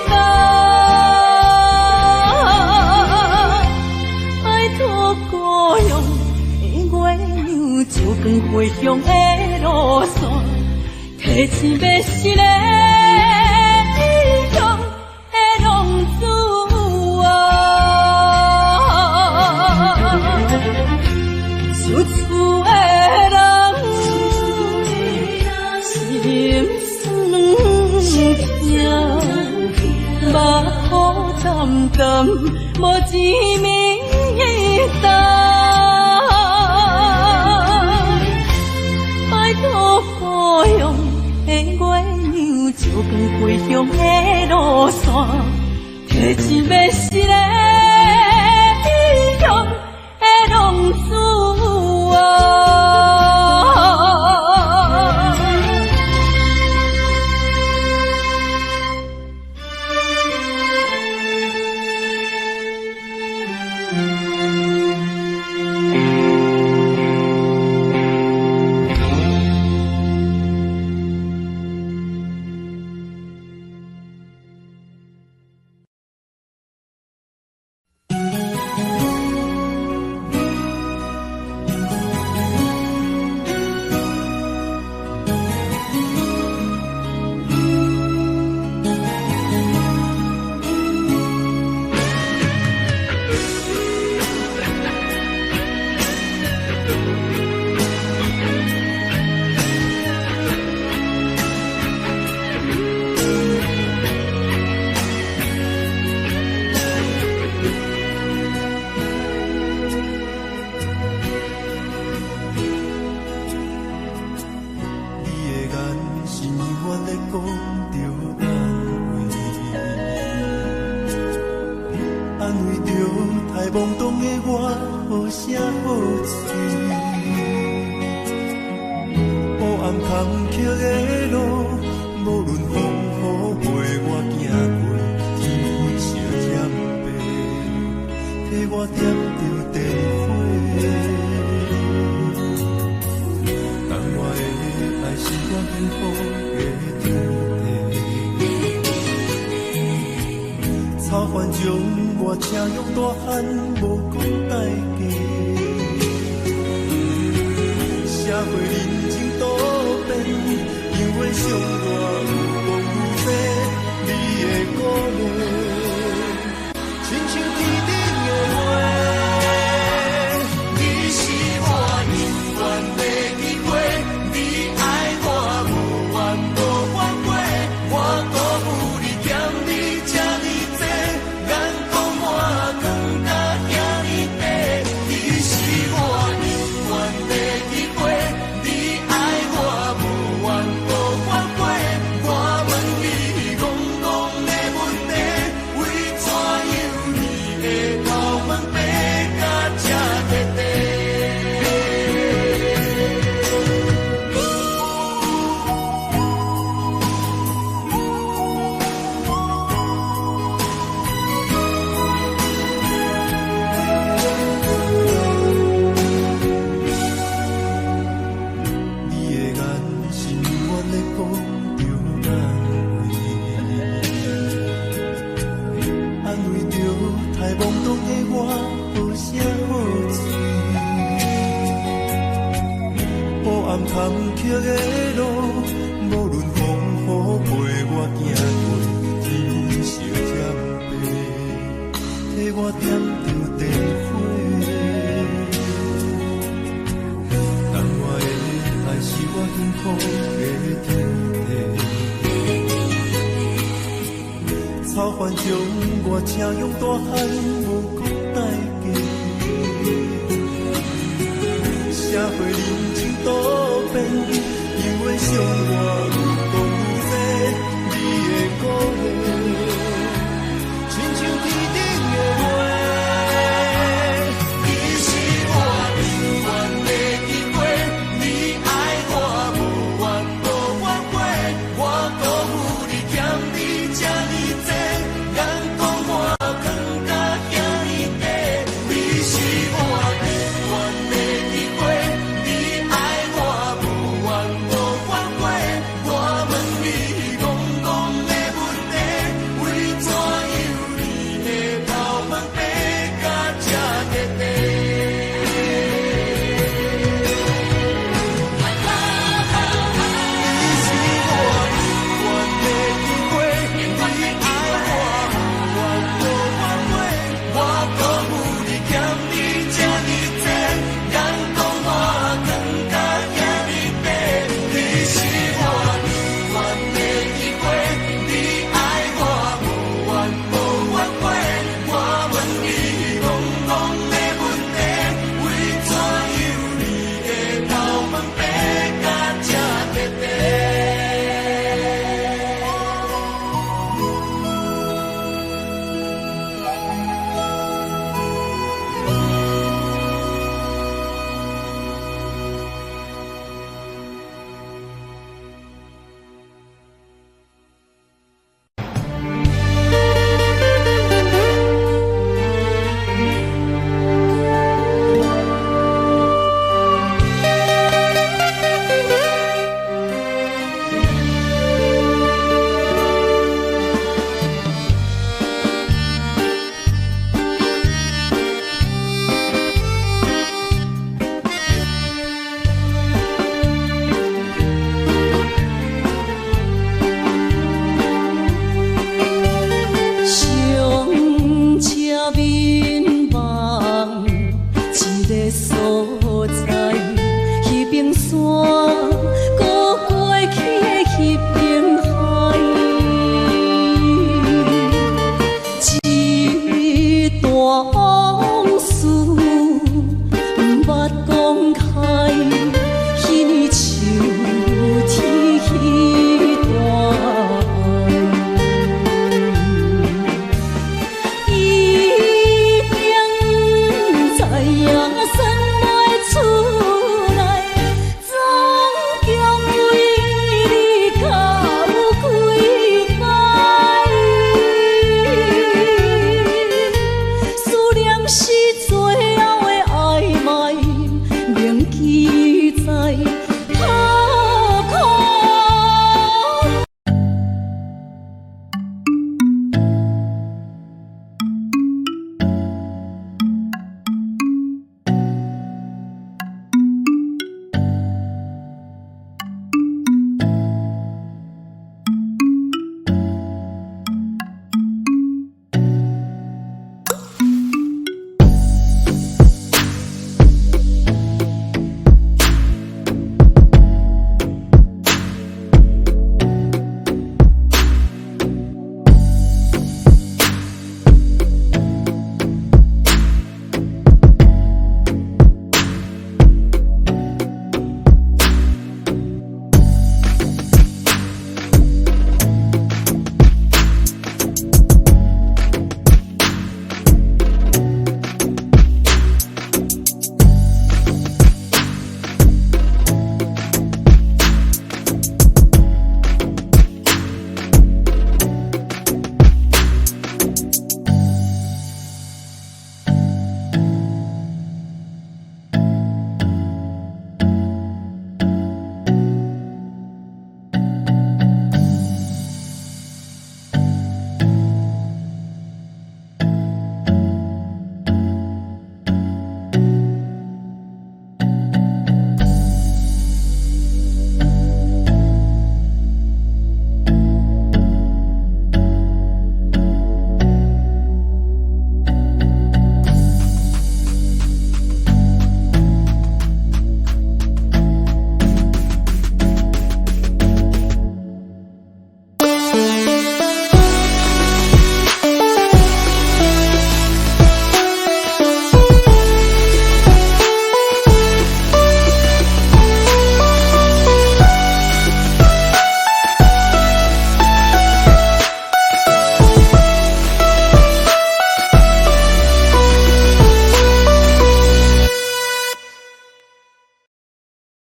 S1: 道。爱托故乡的月娘，照光回乡的路线，提一个失个离乡的浪子啊。想厝的人，心酸两条，目雨淡淡，无滋味一道。拜托故乡的月娘，照光回乡的路线，提一个失个离乡的浪子啊。
S5: 你
S4: 的路，无论风雨陪我行过，天色渐白，替我点着灯火。但我的爱是我幸福的天地，草原将我请用大汉无讲代价。社会人情多变，因为相我